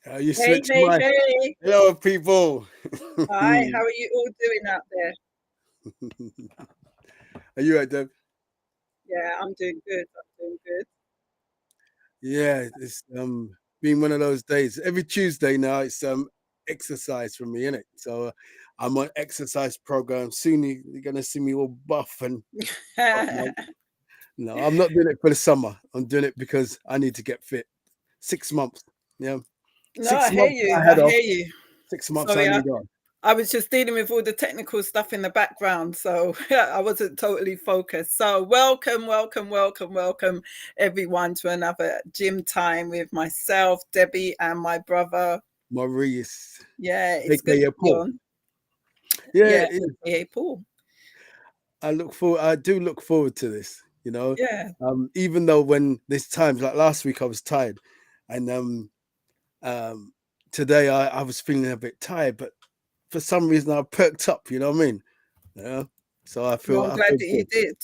You Hey, switched hey, my hey. hello, people. Hi, how are you all doing out there? Are you right, Deb? Yeah, I'm doing good. I'm doing good. Yeah, it's been one of those days. Every Tuesday now, it's exercise for me, innit? So I'm on exercise program. Soon you're gonna see me all buff and no, I'm not doing it for the summer. I'm doing it because I need to get fit. 6 months. Yeah, No, six I hear months you. I I had off. hear you. 6 months Sorry, I I, need on. I was just dealing with all the technical stuff in the background, so I wasn't totally focused. So, welcome, welcome, welcome, welcome, everyone, to another gym time with myself, Debbie, and my brother. Maurice, Yeah, it's good to aka be Paul. on. Yeah, Yeah, aka Paul. I do look forward to this, you know. Yeah. Even though when there's times like last week I was tired and um today I was feeling a bit tired, but for some reason I perked up, you know what I mean? Yeah. So Well, I'm I glad feel that you good. did.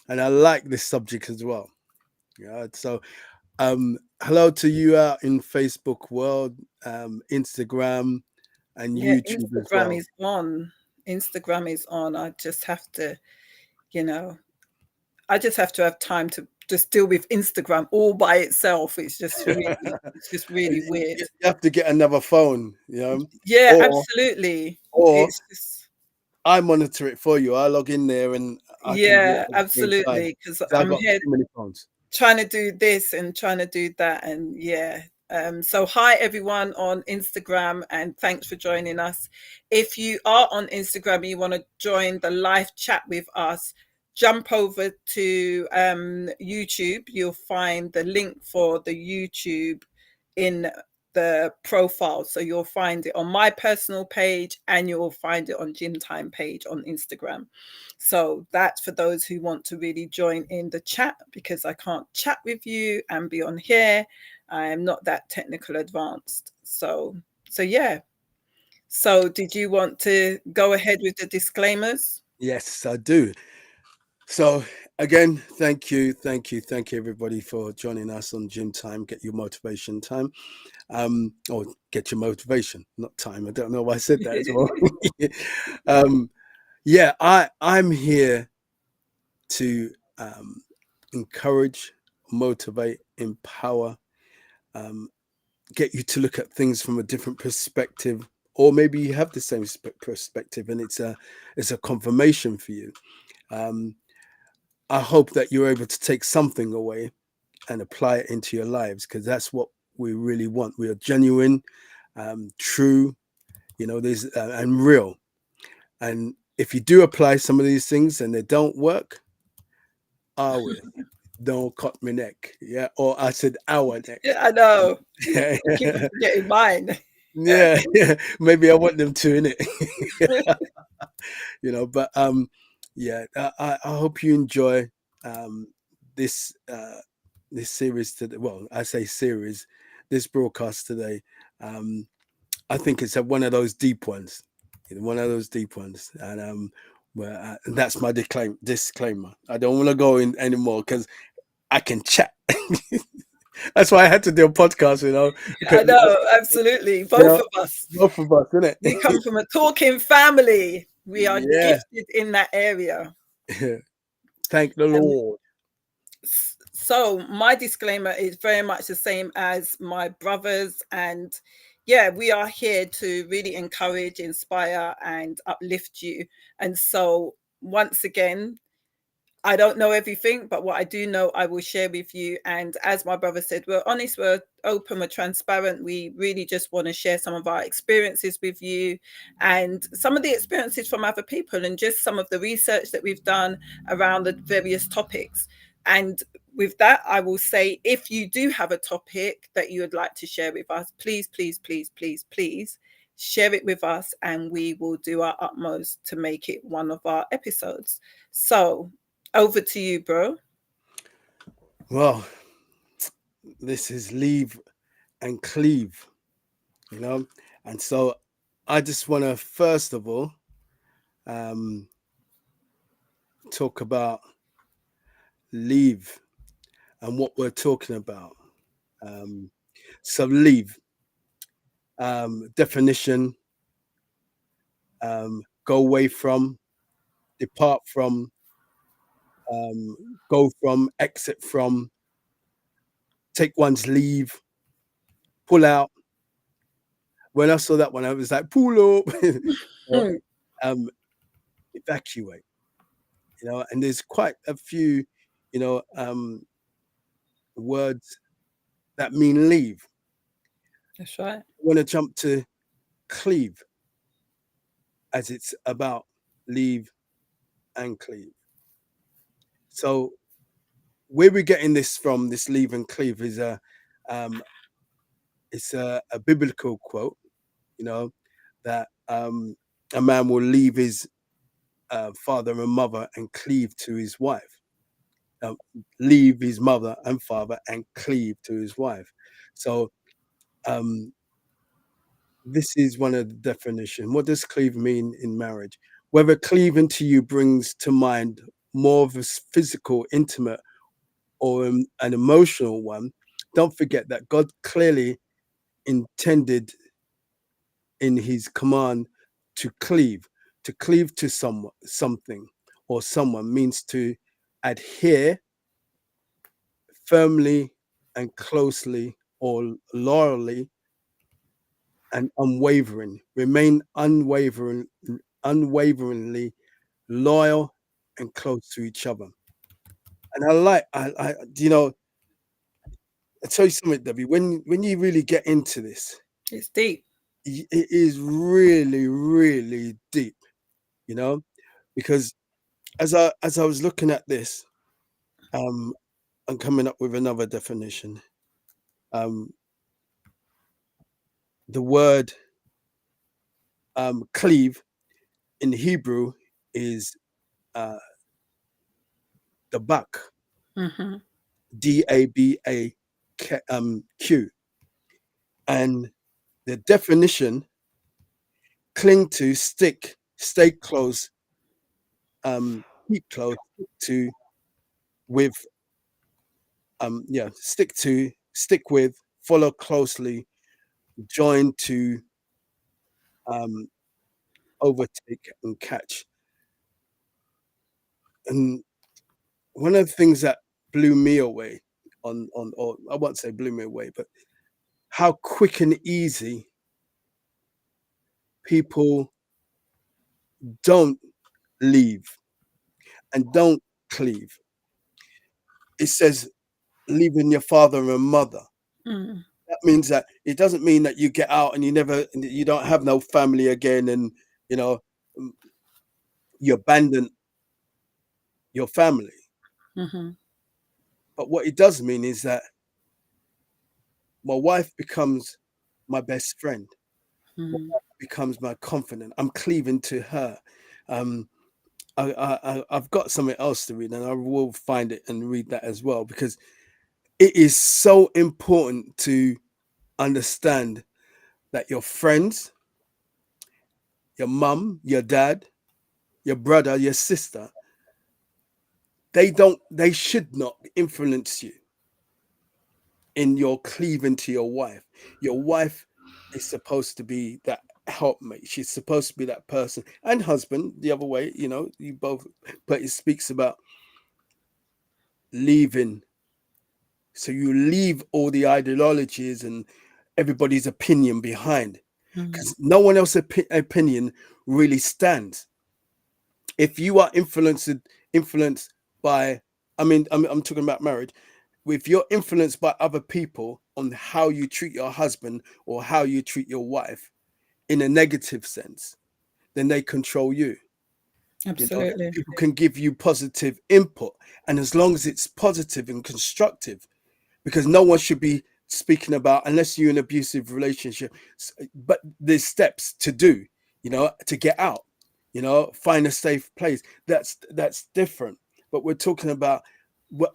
And I like this subject as well. Yeah. So hello to you out in Facebook world, Instagram and Yeah, YouTube as Instagram well. is on. Instagram is on. I just have to, you know, I just have to have time to just deal with Instagram all by itself. It's just really weird. You have to get another phone, you know, Yeah, or absolutely. or It's just, I monitor it for you. I log in there and I can do it yeah, at the same time. absolutely. Because 'Cause I I'm got here too many phones. trying to do this and trying to do that. And yeah. So hi everyone on Instagram and thanks for joining us. If you are on Instagram and you want to join the live chat with us, jump over to YouTube. You'll find the link for the YouTube in the profile. So you'll find it on my personal page and you'll find it on Gym Time page on Instagram. So that's for those who want to really join in the chat because I can't chat with you and be on here. I am not that technical advanced. So yeah. So did you want to go ahead with the disclaimers? Yes, I do. So again, thank you, everybody for joining us on Gym Time. Get your motivation time, or get your motivation, not time. I don't know why I said that as well. um, yeah, I'm here to encourage, motivate, empower, um, get you to look at things from a different perspective, or maybe you have the same perspective, and it's a confirmation for you. Um, I hope that you're able to take something away and apply it into your lives because that's what we really want. We are genuine, true, you know, there's and real. And if you do apply some of these things and they don't work, I will. Don't cut my neck. Yeah. Or I said our neck. Yeah, I know. Yeah. I keep forgetting mine. Yeah. Maybe I want them to in it. You know, but yeah, I hope you enjoy um this this series today. Well, I say series, this broadcast today. Um I think it's one of those deep ones. One of those deep ones. And where that's my disclaimer. I don't want to go in anymore because I can chat. That's why I had to do a podcast, you know. I 'Cause, know, absolutely. you Both know, of us. both of us, isn't We it? come from a talking family. We are Yeah. gifted in that area. Thank the Um, Lord. so my disclaimer is very much the same as my brothers, and yeah, we are here to really encourage, inspire, and uplift you. And so once again, I don't know everything, but what I do know, I will share with you. And as my brother said, we're honest, we're open, we're transparent. We really just want to share some of our experiences with you and some of the experiences from other people and just some of the research that we've done around the various topics. And with that, I will say if you do have a topic that you would like to share with us, please, please, please, please, please share it with us and we will do our utmost to make it one of our episodes. So, over to you, bro. Well, this is leave and cleave, you know. And so I just want to first of all um, talk about leave and what we're talking about. Um, so leave. definition, go away from, depart from, go from, exit from, take one's leave, pull out. When I saw that one, I was like, pull up, or, Hmm. um, evacuate. And there's quite a few, you know, words that mean leave. That's right. I want to jump to cleave, as it's about leave and cleave. So where we're getting this from, this leave and cleave, is um, it's a biblical quote, you know, that a man will leave his father and mother and cleave to his wife. Um, leave his mother and father and cleave to his wife. So um, this is one of the definition. What does cleave mean in marriage? Whether cleaving to you brings to mind more of a physical, intimate, or an emotional one, don't forget that God clearly intended in his command to cleave. To cleave to something or someone means to adhere firmly and closely or loyally and unwavering. Remain unwaveringly loyal and close to each other. And I tell you something, Debbie. When you really get into this, It's deep. it is really, really deep. You know, because as I was looking at this, um, and coming up with another definition, um, the word cleave in Hebrew is uh, dabak, Hmm. Q, and the definition: cling to, stick, stay close, keep close, stick to, with, stick to, stick with, follow closely, join to, um, overtake and catch. And one of the things that blew me away or I won't say blew me away, but how quick and easy people don't leave and don't cleave. It says leaving your father and mother. Mm. That means that it doesn't mean that you get out and you don't have no family again, and you know mm, you abandon your family. Hmm. But what it does mean is that my wife becomes my best friend. My Hmm. wife becomes my confidant. I'm cleaving to her. Um, I've got something else to read, and I will find it and read that as well, because it is so important to understand that your friends, your mum, your dad, your brother, your sister, they should not influence you in your cleaving to your wife. Your wife is supposed to be that helpmate. She's supposed to be that person, and husband the other way. You both. But it speaks about leaving. So you leave all the ideologies and everybody's opinion behind, Mm. because no one else's opinion really stands. If you are influenced by, I mean, I'm talking about marriage. If you're influenced by other people on how you treat your husband or how you treat your wife in a negative sense, then they control you. Absolutely. People can give you positive input, and as long as it's positive and constructive, because no one should be speaking about, unless you're in an abusive relationship, but there's steps to do, to get out, find a safe place. That's different. But we're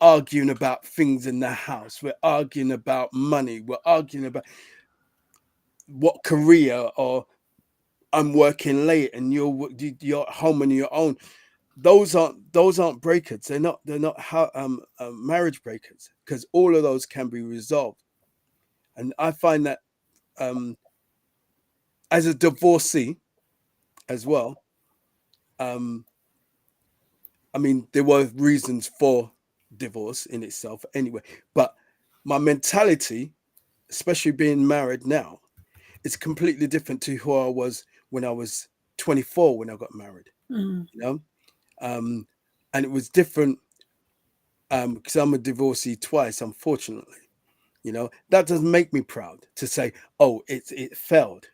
arguing about things in the house, we're arguing about money, we're arguing about what career, or I'm working late and you're at home on your own. Those aren't breakers. They're not how marriage breakers, because all of those can be resolved. And I find that um, as a divorcee as well, um, I mean, there were reasons for divorce in itself anyway, but my mentality, especially being married now, is completely different to who I was when I was 24 when I got married, Mm. you know? Um, and it was different because I'm a divorcee twice, unfortunately. You know, that doesn't make me proud to say, oh, it failed.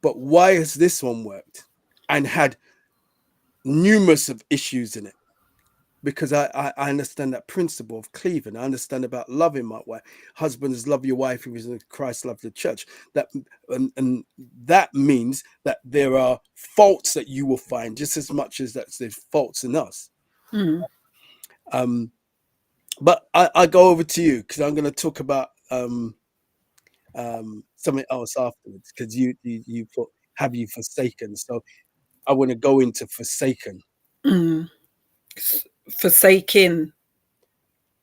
But why has this one worked and had numerous of issues in it? Because I understand that principle of Cleave, and I understand about loving my wife. Husbands, love your wife even as Christ loved the church. That and that means that there are faults that you will find just as much as that there's faults in us. Mm. Um, but I go over to you because I'm going to talk about something else afterwards because you put have you forsaken. So I want to go into forsaken. Mm. Forsaking.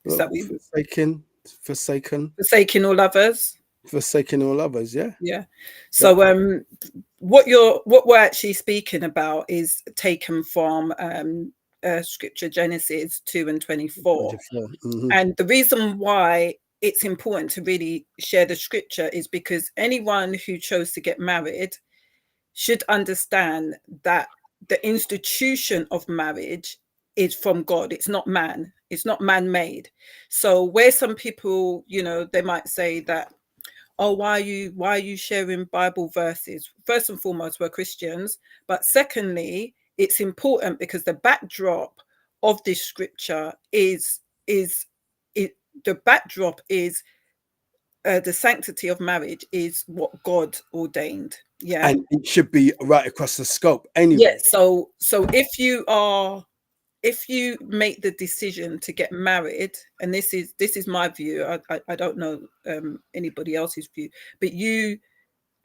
Is Well, that we forsaken, forsaking all others? forsaking all others. Yeah. Yeah. That So what we're actually speaking about is taken from scripture Genesis 2 and 24. 24. Hmm. And the reason why it's important to really share the scripture is because anyone who chose to get married should understand that the institution of marriage is from God. It's not man. It's not man-made. So where some people, they might say that, oh, why are you sharing Bible verses? First and foremost, we're Christians, but secondly, it's important because the backdrop of this scripture is it the backdrop is the sanctity of marriage is what God ordained. Yeah. And it should be right across the scope Yeah. anyway. So if you make the decision to get married, and this is my view, I don't know anybody else's view, but you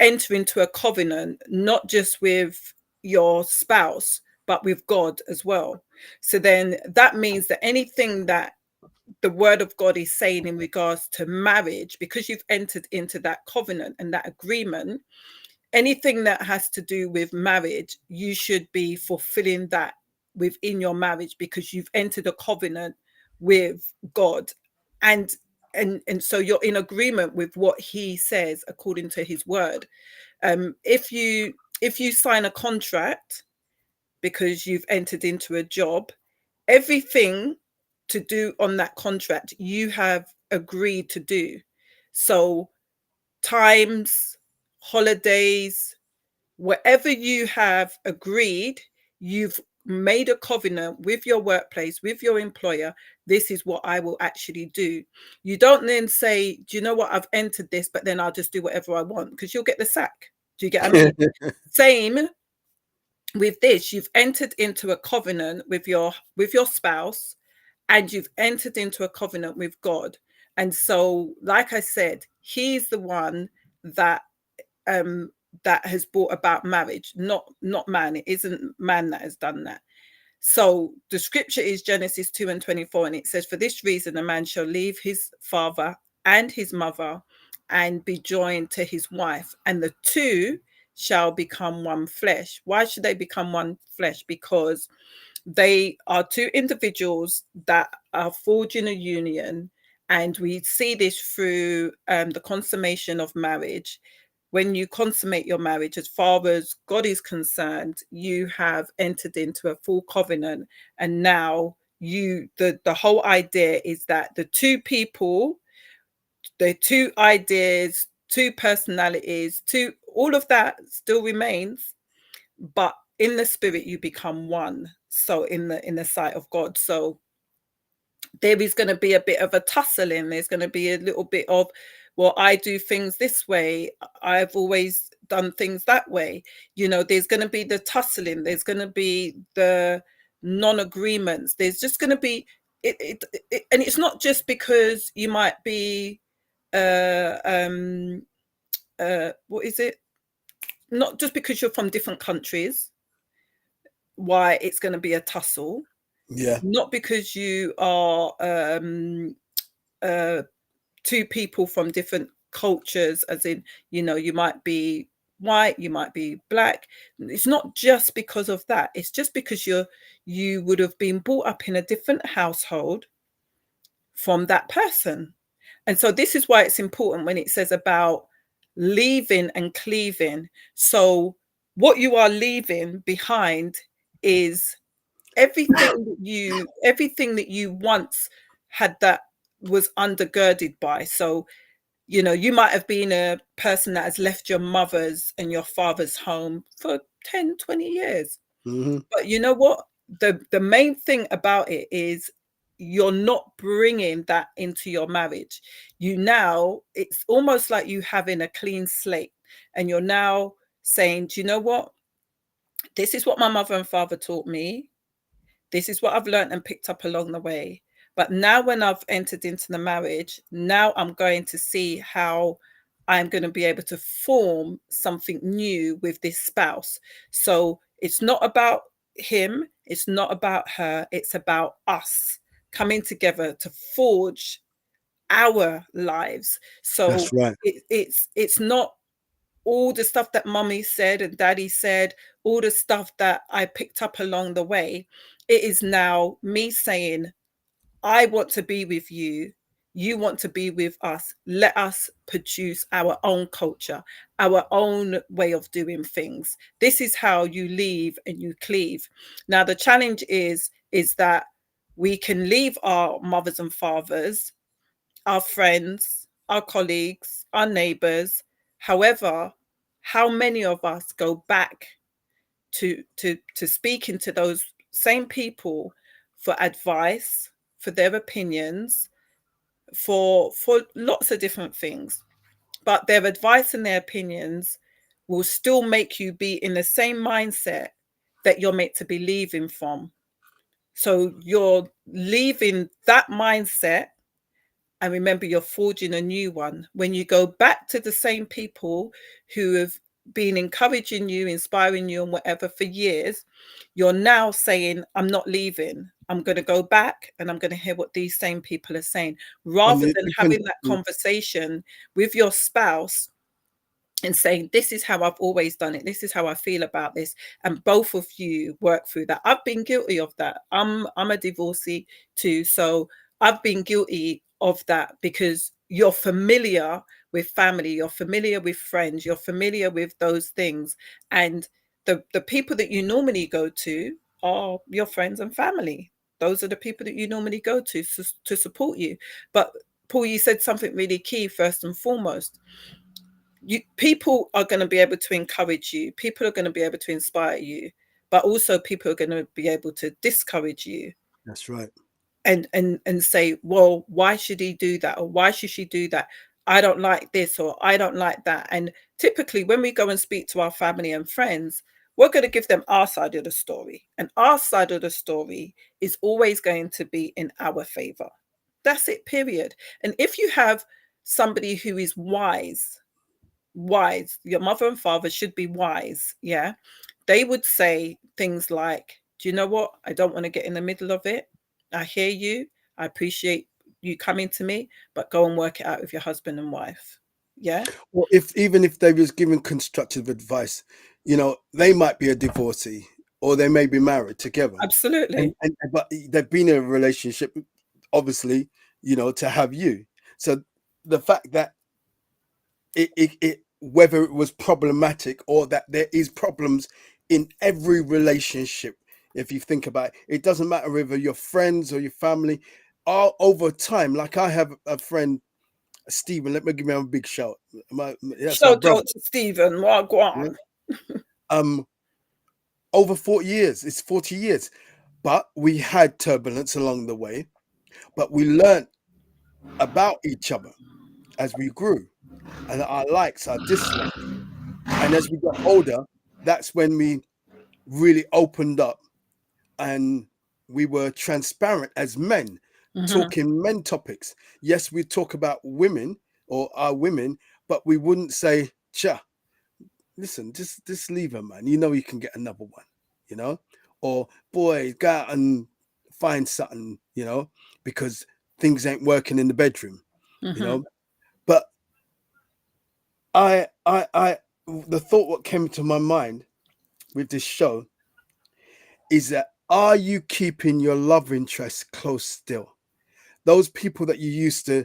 enter into a covenant not just with your spouse but with God as well. So then that means that anything that the word of God is saying in regards to marriage, because you've entered into that covenant and that agreement, anything that has to do with marriage, you should be fulfilling that within your marriage because you've entered a covenant with God. And so you're in agreement with what he says according to his word. If you sign a contract because you've entered into a job, everything to do on that contract you have agreed to do. So times, holidays, whatever you have agreed, you've made a covenant with your workplace, with your employer. This is what I will actually do. You don't then say, do you know what, I've entered this, but then I'll just do whatever I want, because you'll get the sack. Do you get what I mean? Same with this. You've entered into a covenant with your spouse, and you've entered into a covenant with God. And so, like I said, he's the one that um that has brought about marriage, not man. It isn't man that has done that. So the scripture is Genesis 2 and 24, and it says, for this reason a man shall leave his father and his mother and be joined to his wife, and the two shall become one flesh. Why should they become one flesh? Because they are two individuals that are forging a union, and we see this through the consummation of marriage. When you consummate your marriage, as far as God is concerned, you have entered into a full covenant. And now the whole idea is that the two people, the two ideas, two personalities, all of that still remains, but in the spirit you become one. So in the sight of God. So there is going to be a bit of a tussling. There's going to be a little bit of, well, I do things this way, I've always done things that way. There's going to be the tussling, there's going to be the non-agreements, there's just going to be it. And it's not just because you might be what is it, not just because you're from different countries why it's going to be a tussle. Yeah. Not because you are two people from different cultures, as in, you might be white, you might be black. It's not just because of that. It's just because you would have been brought up in a different household from that person. And so this is why it's important when it says about leaving and cleaving. So what you are leaving behind is everything that you once had that was undergirded by. So, you know, you might have been a person that has left your mother's and your father's home for 10, 20 years. Mm-hmm. But you know what? The main thing about it is you're not bringing that into your marriage. It's almost like you having a clean slate, and you're now saying, do you know what? This is what my mother and father taught me. This is what I've learned and picked up along the way. But now, when I've entered into the marriage, now I'm going to see how I'm going to be able to form something new with this spouse. So it's not about him, it's not about her, it's about us coming together to forge our lives. That's So right. it's not all the stuff that mummy said and daddy said, all the stuff that I picked up along the way. It is now me saying, I want to be with you. You want to be with us. Let us produce our own culture, our own way of doing things. This is how you leave and you cleave. Now, the challenge is that we can leave our mothers and fathers, our friends, our colleagues, our neighbors. However, how many of us go back to speaking to those same people for advice, for their opinions, for lots of different things? But their advice and their opinions will still make you be in the same mindset that you're meant to be leaving from. So you're leaving that mindset, and remember, you're forging a new one. When you go back to the same people who have been encouraging you, inspiring you, and whatever for years, you're now saying, I'm not leaving. I'm going to go back and I'm going to hear what these same people are saying, And rather than you can, having that conversation with your spouse and saying, this is how I've always done it, this is how I feel about this, and both of you work through that. I've been guilty of that. I'm a divorcee too, so I've been guilty of that, because you're familiar with family, you're familiar with friends, you're familiar with those things, and the people that you normally go to are your friends and family. Those are the people that you normally go to support you. But Paul, you said something really key. First and foremost, people are going to be able to encourage you, people are going to be able to inspire you, but also people are going to be able to discourage you, that's right. and say, well, why should he do that, or why should she do that? I don't like this, or I don't like that. And typically when we go and speak to our family and friends, we're going to give them our side of the story, and our side of the story is always going to be in our favor. That's it, period. And if you have somebody who is wise, your mother and father should be wise, yeah, they would say things like, do you know what, I don't want to get in the middle of it. I hear you, I appreciate you coming to me, but go and work it out with your husband and wife. Yeah, Or if even if they was giving constructive advice, you know, they might be a divorcee or they may be married together, absolutely. and but they've been in a relationship, obviously, you know, to have you. So the fact that it whether it was problematic or that there is problems in every relationship, if you think about it, it doesn't matter whether you're friends or your family, all over time. Like I have a friend, Stephen. Let me give him a big shout. That's my Shout brother. out to Stephen. Well, go Yeah. on. Um, over 40 years. It's 40 years, but we had turbulence along the way. But we learned about each other as we grew, and our likes, our dislikes. And as we got older, that's when we really opened up and we were transparent as men, Hmm. talking men topics. Yes, we talk about women or our women, but we wouldn't say, "Cha, listen, just leave her, man. You know you can get another one, you know, or boy, go out and find something, you know, because things ain't working in the bedroom, you Hmm. know." But I the thought what came to my mind with this show is that, are you keeping your love interests close still? Those people that you used to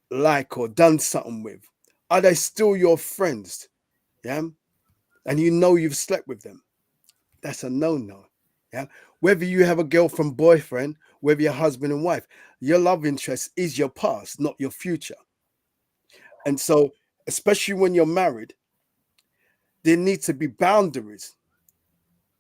like or done something with, are they still your friends? Yeah. And you know you've slept with them. That's a no-no. Yeah. Whether you have a girlfriend, boyfriend, whether you're husband and wife, your love interest is your past, not your future. And so, especially when you're married, there need to be boundaries.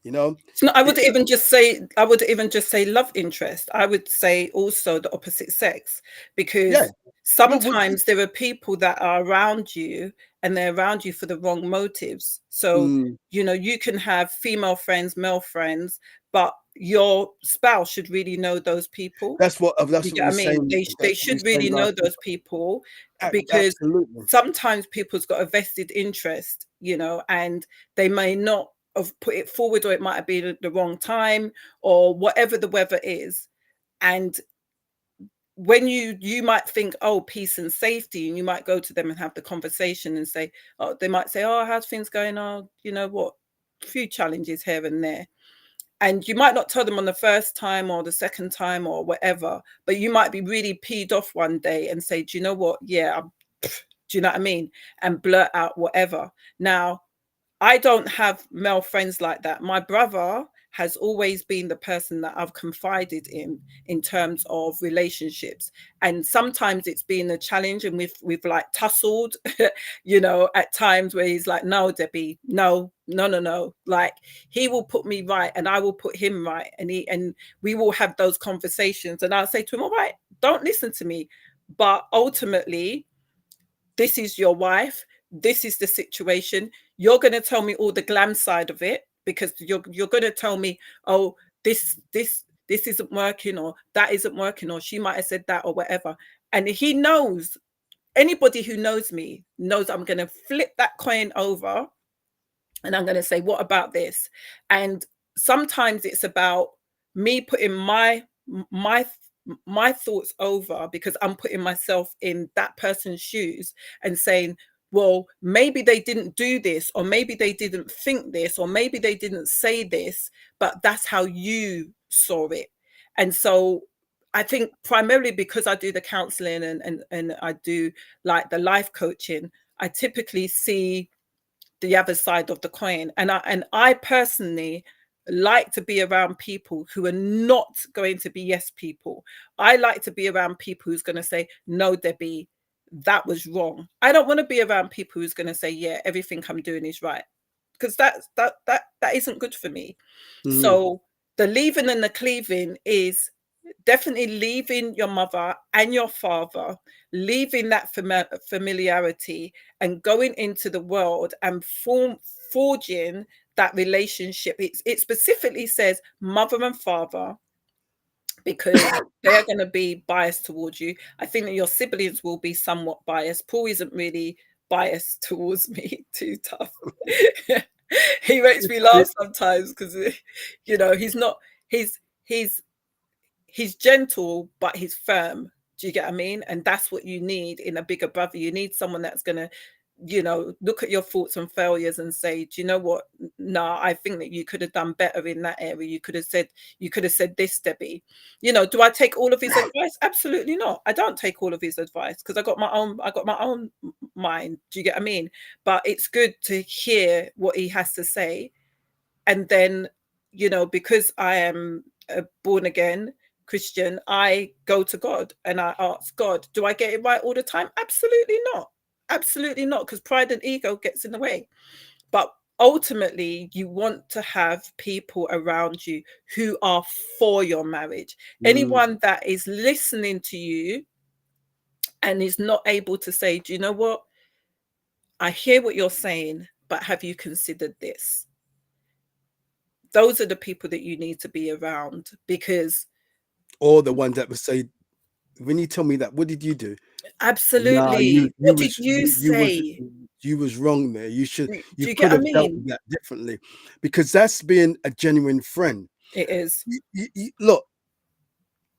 You know, It's not, I it, wouldn't even just say, I would even just say love interest. I would say also the opposite sex, yeah. because Well, sometimes there are people that are around you and they're around you for the wrong motives. So, mm, you know, you can have female friends, male friends, but your spouse should really know those people. that's You what get we what were I mean? saying. They That's what we should were saying really know last week. those people, because Absolutely. sometimes people's got a vested interest, you know, and they may not have put it forward, or it might have been the wrong time, or whatever the weather is. And when you might think, oh, peace and safety, and you might go to them and have the conversation and say, oh, they might say, oh, how's things going on? You know what? A few challenges here and there. And you might not tell them on the first time or the second time or whatever, but you might be really peed off one day and say, do you know what? Yeah, do you know what I mean? And blurt out whatever. Now, I don't have male friends like that. My brother has always been the person that I've confided in terms of relationships. And sometimes it's been a challenge, and we've like tussled, you know, at times where he's like, no, Debbie, no, no, no, no. Like, he will put me right and I will put him right. And we will have those conversations. And I'll say to him, all right, don't listen to me. But ultimately, this is your wife, this is the situation. You're going to tell me all the glam side of it, because you're going to tell me, oh, this isn't working, or that isn't working, or she might have said that, or whatever. And he knows, anybody who knows me knows I'm going to flip that coin over, and I'm going to say, what about this? And sometimes it's about me putting my my thoughts over, because I'm putting myself in that person's shoes and saying, well, maybe they didn't do this, or maybe they didn't think this, or maybe they didn't say this, but that's how you saw it. And so I think primarily because I do the counseling, and I do like the life coaching, I typically see the other side of the coin. And I personally like to be around people who are not going to be yes people. I like to be around people who's going to say, no, Debbie, that was wrong. I don't want to be around people who's going to say, yeah, everything I'm doing is right, because that isn't good for me. Mm, So the leaving and the cleaving is definitely leaving your mother and your father, leaving that familiarity, and going into the world and forging that relationship. It specifically says mother and father, because they're going to be biased towards you. I think that your siblings will be somewhat biased. Paul isn't really biased towards me. Too tough. He makes me laugh sometimes, because you know, he's not, he's he's he's gentle, but he's firm. Do you get what I mean? And that's what you need in a bigger brother. You need someone that's going to, you know, look at your faults and failures and say, do you know what? No, I think that you could have done better in that area. You could have said this, Debbie. You know, do I take all of his advice? Absolutely not. I don't take all of his advice, because I got my own mind. Do you get what I mean? But it's good to hear what he has to say. And then, you know, because I am a born again Christian, I go to God and I ask God, do I get it right all the time? Absolutely not. Absolutely not, because pride and ego gets in the way. But ultimately, you want to have people around you who are for your marriage. mm. Anyone that is listening to you and is not able to say, do you know what? I hear what you're saying, but have you considered this? Those are the people that you need to be around, because Or the ones that would say, when you tell me that, what did you do? Nah, absolutely. What did you say? you was wrong there. You Do you could get what I have dealt mean? with that differently, because that's being a genuine friend. It is. Look,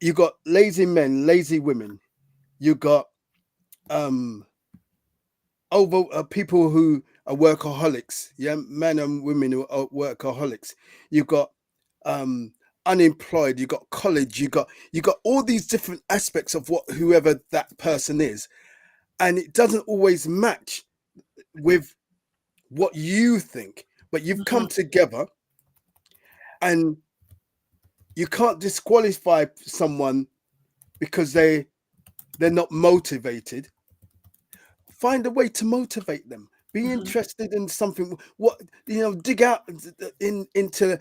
you got lazy men, lazy women. You got um over people who are workaholics. Yeah, men and women who are workaholics. You've got um, unemployed. You got college. You got all these different aspects of what whoever that person is, and it doesn't always match with what you think. But you've Mhm. come together, and you can't disqualify someone because they're not motivated. Find a way to motivate them. Be Mhm. interested in something. What dig out into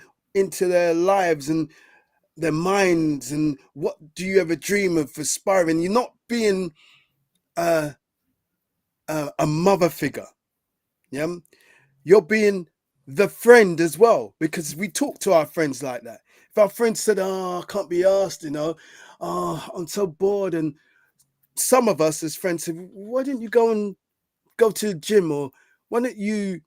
their lives and their minds, and what do you ever dream of aspiring? You're not being uh, a mother figure. Yeah, you're being the friend as well, because we talk to our friends like that. If our friend said, "Oh, I can't be asked," "Oh, I'm so bored," and some of us as friends say, "Why didn't you go to the gym, or why don't you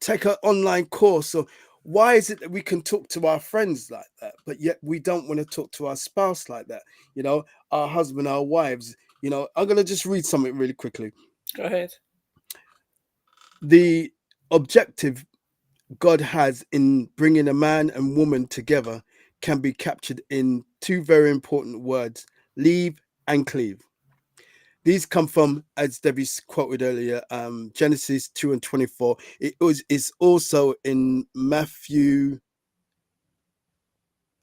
take an online course?" Or why is it that we can talk to our friends like that, but yet we don't want to talk to our spouse like that? Our husband, our wives. I'm going to just read something really quickly. Go ahead. The objective God has in bringing a man and woman together can be captured in two very important words: leave and cleave. These come from, as Debbie quoted earlier, Genesis 2 and 24. It's also in Matthew.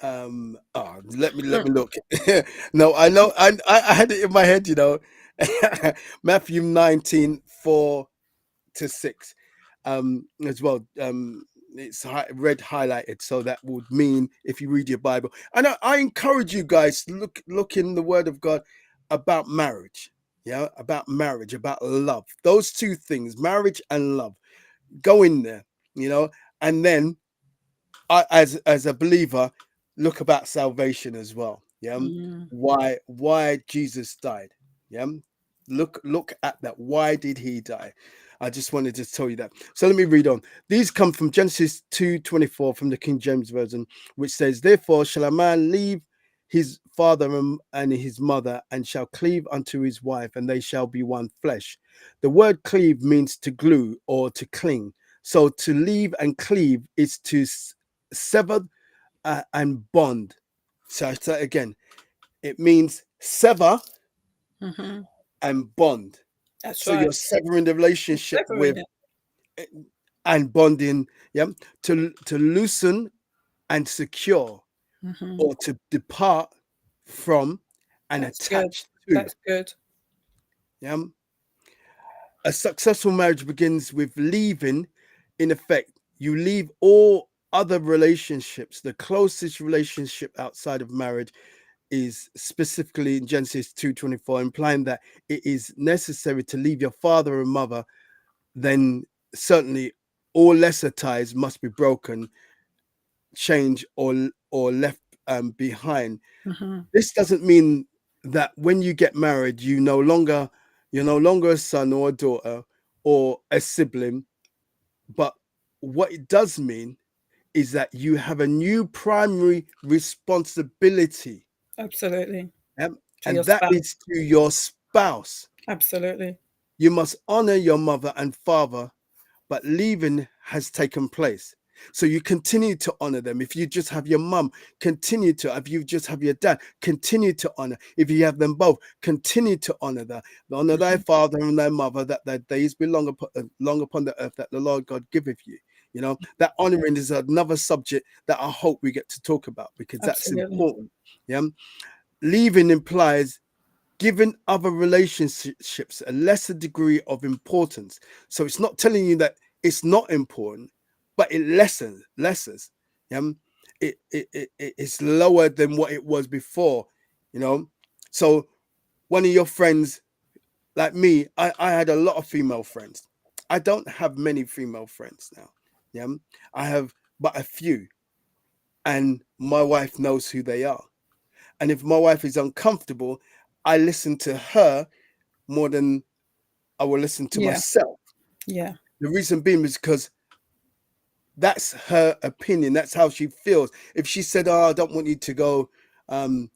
Let me look. No, I know. I had it in my head. Matthew 19:4 to 6, as well. It's red highlighted, so that would mean if you read your Bible. And I encourage you guys to look in the Word of God about marriage. Yeah, about marriage, about love. Those two things, marriage and love. Go in there, you know, and then as a believer, look about salvation as well. Yeah, Mm. why Jesus died. Yeah, look at that. Why did he die? I just wanted to tell you that. So let me read on. These come from Genesis 2:24 from the King James Version, which says, "Therefore shall a man leave his father and his mother, and shall cleave unto his wife, and they shall be one flesh." The word cleave means to glue or to cling. So to leave and cleave is to sever and bond. So I say it again. It means sever Mhm. and bond. That's So right. you're severing the relationship Severing with it. and bonding, yeah, to loosen and secure, Mhm. or to depart from and That's good. attach to. That's good. Yeah, a successful marriage begins with leaving. In effect, you leave all other relationships. The closest relationship outside of marriage is specifically in Genesis 2:24, implying that it is necessary to leave your father and mother. Then certainly all lesser ties must be broken, changed, or left behind. Mhm. This doesn't mean that when you get married, you're no longer a son or a daughter or a sibling. But what it does mean is that you have a new primary responsibility. Absolutely. Yep. To your And that spouse. is to your spouse. Absolutely. You must honor your mother and father, but leaving has taken place. So you continue to honor them. If you just have your mum, continue to. If you just have your dad, continue to honor. If you have them both, continue to honor them. Honor thy Mhm. father and thy mother, that their days be long upon the earth that the Lord God giveth you. That honoring is another subject that I hope we get to talk about, because that's Absolutely. important. Yeah, leaving implies giving other relationships a lesser degree of importance. So it's not telling you that it's not important, but it lessens. Yeah? It's lower than what it was before. You know, so one of your friends, like me, I had a lot of female friends. I don't have many female friends now. Yeah, I have but a few, and my wife knows who they are. And if my wife is uncomfortable, I listen to her more than I will listen to Yeah. myself. Yeah. The reason being is because that's her opinion. That's how she feels. If she said, "Oh, I don't want you to go um,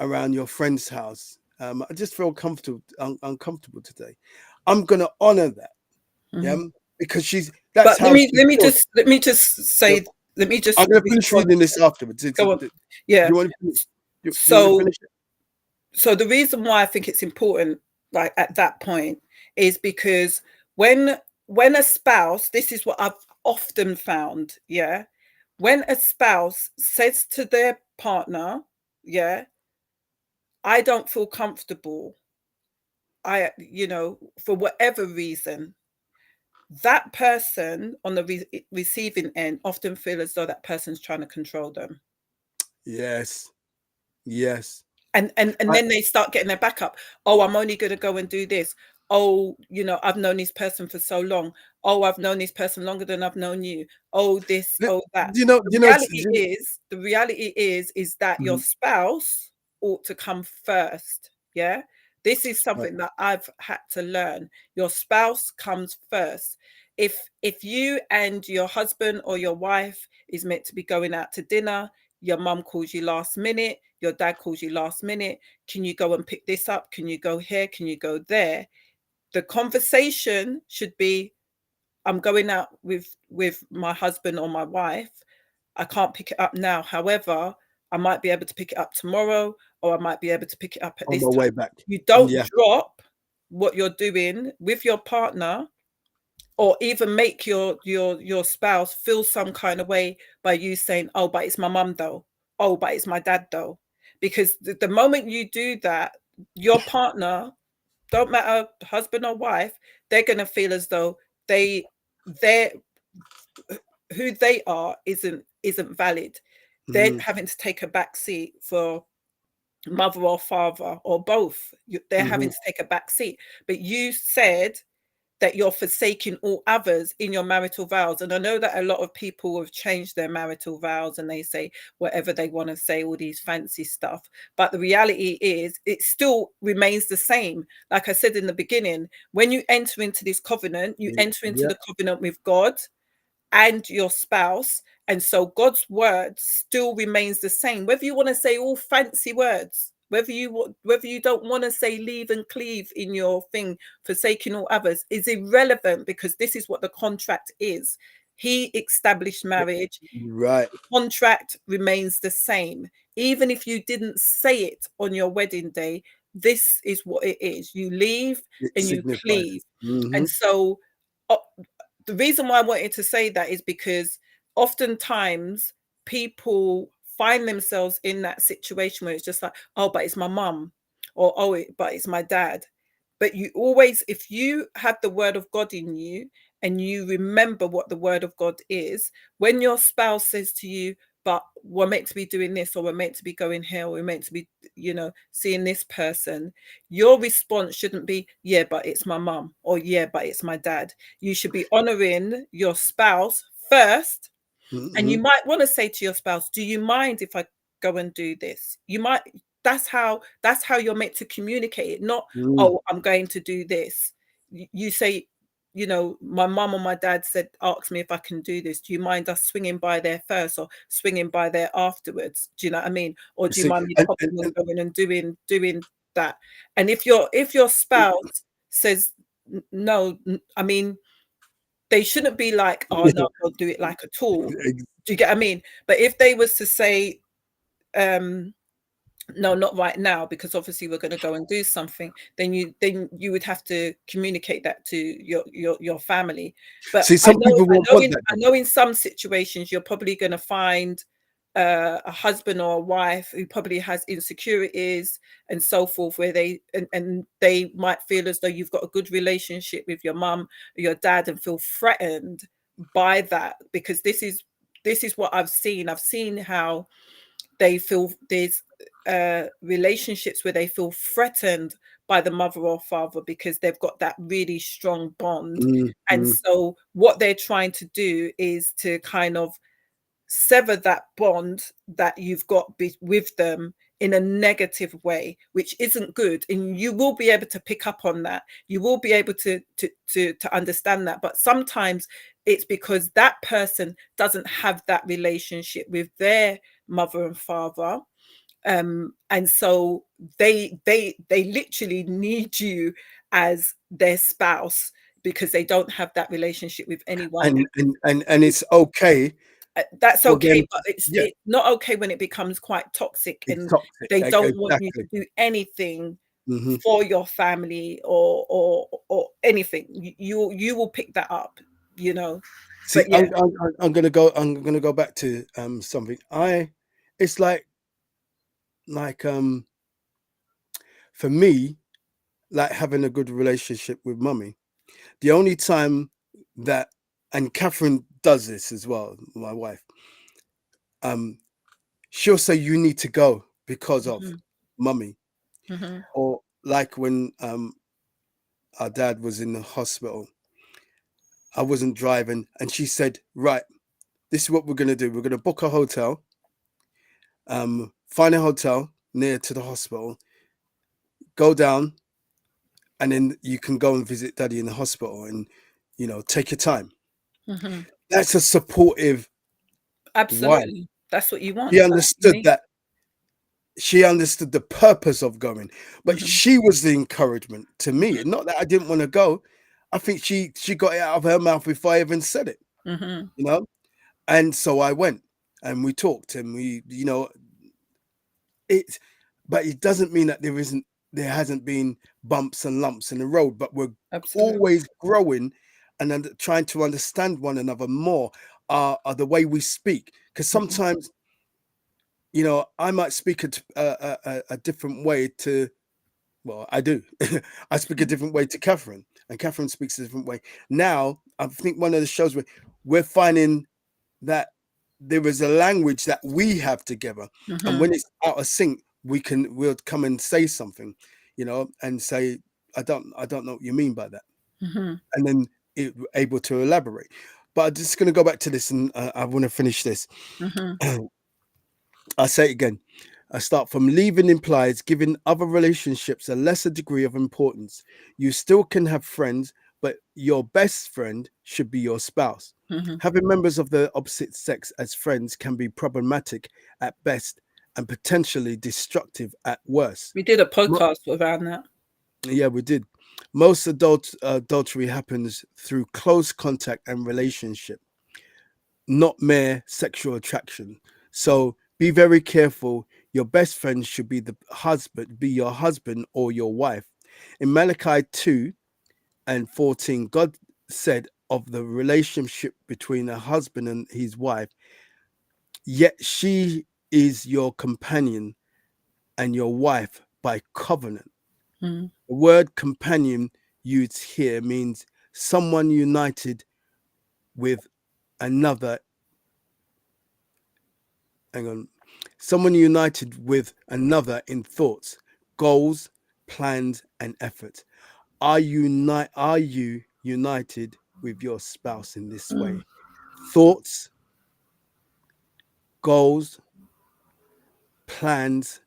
around your friend's house. I just feel uncomfortable today," I'm gonna honor that. Yeah, Mhm. because that's But how she feels. let me just Yep. say, let me just I'm gonna finish respond. reading this afterwards. Go on. Do Yeah. you want to finish? You want to So finish it? so the reason why I think it's important, like at that point, is because when when a spouse, this is what I've often found, yeah, when a spouse says to their partner, yeah, I don't feel comfortable, I, for whatever reason, that person on the receiving end often feel as though that person's trying to control them. Yes. Yes. And I, then they start getting their back up. Oh, I'm only going to go and do this. Oh, I've known this person for so long. Oh, I've known this person longer than I've known you. Oh, this, do oh, that. you know? The reality is that your Mhm. spouse ought to come first. Yeah. This is Right. something that I've had to learn. Your spouse comes first. If you and your husband or your wife is meant to be going out to dinner, your mum calls you last minute, your dad calls you last minute, can you go and pick this up, can you go here, can you go there? The conversation should be, I'm going out with my husband or my wife, I can't pick it up now, however, I might be able to pick it up tomorrow, or I might be able to pick it up at On this my way time. back. You don't Yeah. drop what you're doing with your partner, or even make your spouse feel some kind of way by you saying, oh, but it's my mum though, oh, but it's my dad though, because the moment you do that, your partner, don't matter husband or wife, they're going to feel as though they're who they are isn't valid. They're Hmm. having to take a back seat for mother or father or both. They're Hmm. having to take a back seat. But you said that you're forsaking all others in your marital vows. And I know that a lot of people have changed their marital vows and they say whatever they want to say, all these fancy stuff. But the reality is, it still remains the same. Like I said in the beginning, when you enter into this covenant, you enter into Yeah. the covenant with God and your spouse. And so God's word still remains the same, whether you want to say all fancy words, whether you don't want to say leave and cleave in your thing, forsaking all others, is irrelevant, because this is what the contract is. He established marriage. Right. The contract remains the same. Even if you didn't say it on your wedding day, this is what it is. You leave It and you signifies. cleave. Hmm. And so uh, the reason why I wanted to say that is because oftentimes people find themselves in that situation where it's just like, oh, but it's my mum, or oh, but it's my dad. But you always, if you have the word of God in you and you remember what the word of God is, when your spouse says to you, but we're meant to be doing this, or we're meant to be going here, or we're meant to be, seeing this person, your response shouldn't be, yeah, but it's my mum, or yeah, but it's my dad. You should be honoring your spouse first. And Hmm. you might want to say to your spouse, do you mind if I go and do this? You might, that's how you're meant to communicate it, not, Mm. oh, I'm going to do this. You say, my mum or my dad said, ask me if I can do this. Do you mind us swinging by there first, or swinging by there afterwards? Do you know what I mean? Or You do you see, mind me and, and, popping and and going and doing that? And if your spouse says no, I mean, they shouldn't be like, oh no, don't do it like at all. Do you get what I mean? But if they was to say, no, not right now, because obviously we're going to go and do something, then you would have to communicate that to your family. But see, I some know people I won't know want in that I though. know in some situations you're probably going to find a husband or a wife who probably has insecurities and so forth, where and they might feel as though you've got a good relationship with your mum or your dad and feel threatened by that, because this is what I've seen. I've seen how they feel there's relationships where they feel threatened by the mother or father because they've got that really strong bond. Mm, And mm, so what they're trying to do is to kind of sever that bond that you've got with them in a negative way, which isn't good. And you will be able to pick up on that. You will be able to understand that. But sometimes it's because that person doesn't have that relationship with their mother and father, and so they literally need you as their spouse, because they don't have that relationship with anyone. And it's okay That's for them. okay, but Yeah, it's not okay when it becomes quite toxic it's and toxic. they don't want you Exactly. to do anything Hmm. for your family or anything. You will pick that up, you know. See, But yeah. I'm gonna go. I'm gonna go back to something. It's like for me, like having a good relationship with mummy. The only time that, and Catherine does this as well, my wife. Um, she'll say you need to go because of Hmm. mummy, Hmm. or like when our dad was in the hospital, I wasn't driving, and she said, "Right, this is what we're gonna do. We're gonna book a hotel, find a hotel near to the hospital, go down, and then you can go and visit daddy in the hospital, and take your time." Hmm. That's a supportive wife. Absolutely, that's what you She want. That's what you understood need. that. She understood the purpose of going, but Hmm. she was the encouragement to me. Not that I didn't want to go. I think she got it out of her mouth before I even said it, Hmm. you know. And so I went, and we talked, and it. But it doesn't mean that there hasn't been bumps and lumps in the road. But we're Absolutely. always growing and trying to understand one another more. Are the way we speak, because Hmm. sometimes I might speak a different way to, well, I do. I speak a different way to Catherine, and Catherine speaks a different way. Now, I think one of the shows where we're finding that there is a language that we have together, and Hmm. when it's out of sync, we'll come and say something, and say, I don't know what you mean by that, Hmm. and then able to elaborate. But I'm just going to go back to this, and I want to finish this. Hmm. I say it again. I start from leaving implies giving other relationships a lesser degree of importance. You still can have friends, but your best friend should be your spouse. Hmm. Having members of the opposite sex as friends can be problematic at best and potentially destructive at worst. We did a Mo- podcast around that. Yeah, we did. Most adultery happens through close contact and relationship, not mere sexual attraction. So be very careful. Your best friend should be your husband or your wife. In Malachi 2:14, God said of the relationship between a husband and his wife, yet she is your companion and your wife by covenant. Mm. The word companion used here means someone united with another. Hang on. Someone united with another in thoughts, goals, plans, and effort. Are you united with your spouse in this Mm. way? Thoughts, goals, plans,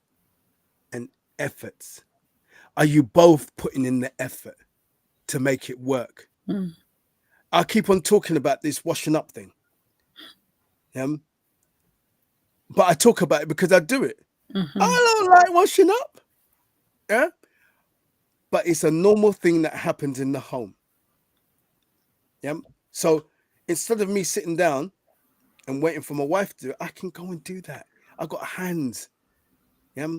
and efforts. Are you both putting in the effort to make it work? Mm. I keep on talking about this washing up thing. Yeah. But I talk about it because I do it. Hmm. I don't like washing up. Yeah. But it's a normal thing that happens in the home. Yeah. So instead of me sitting down and waiting for my wife to do it, I can go and do that. I got hands. Yeah.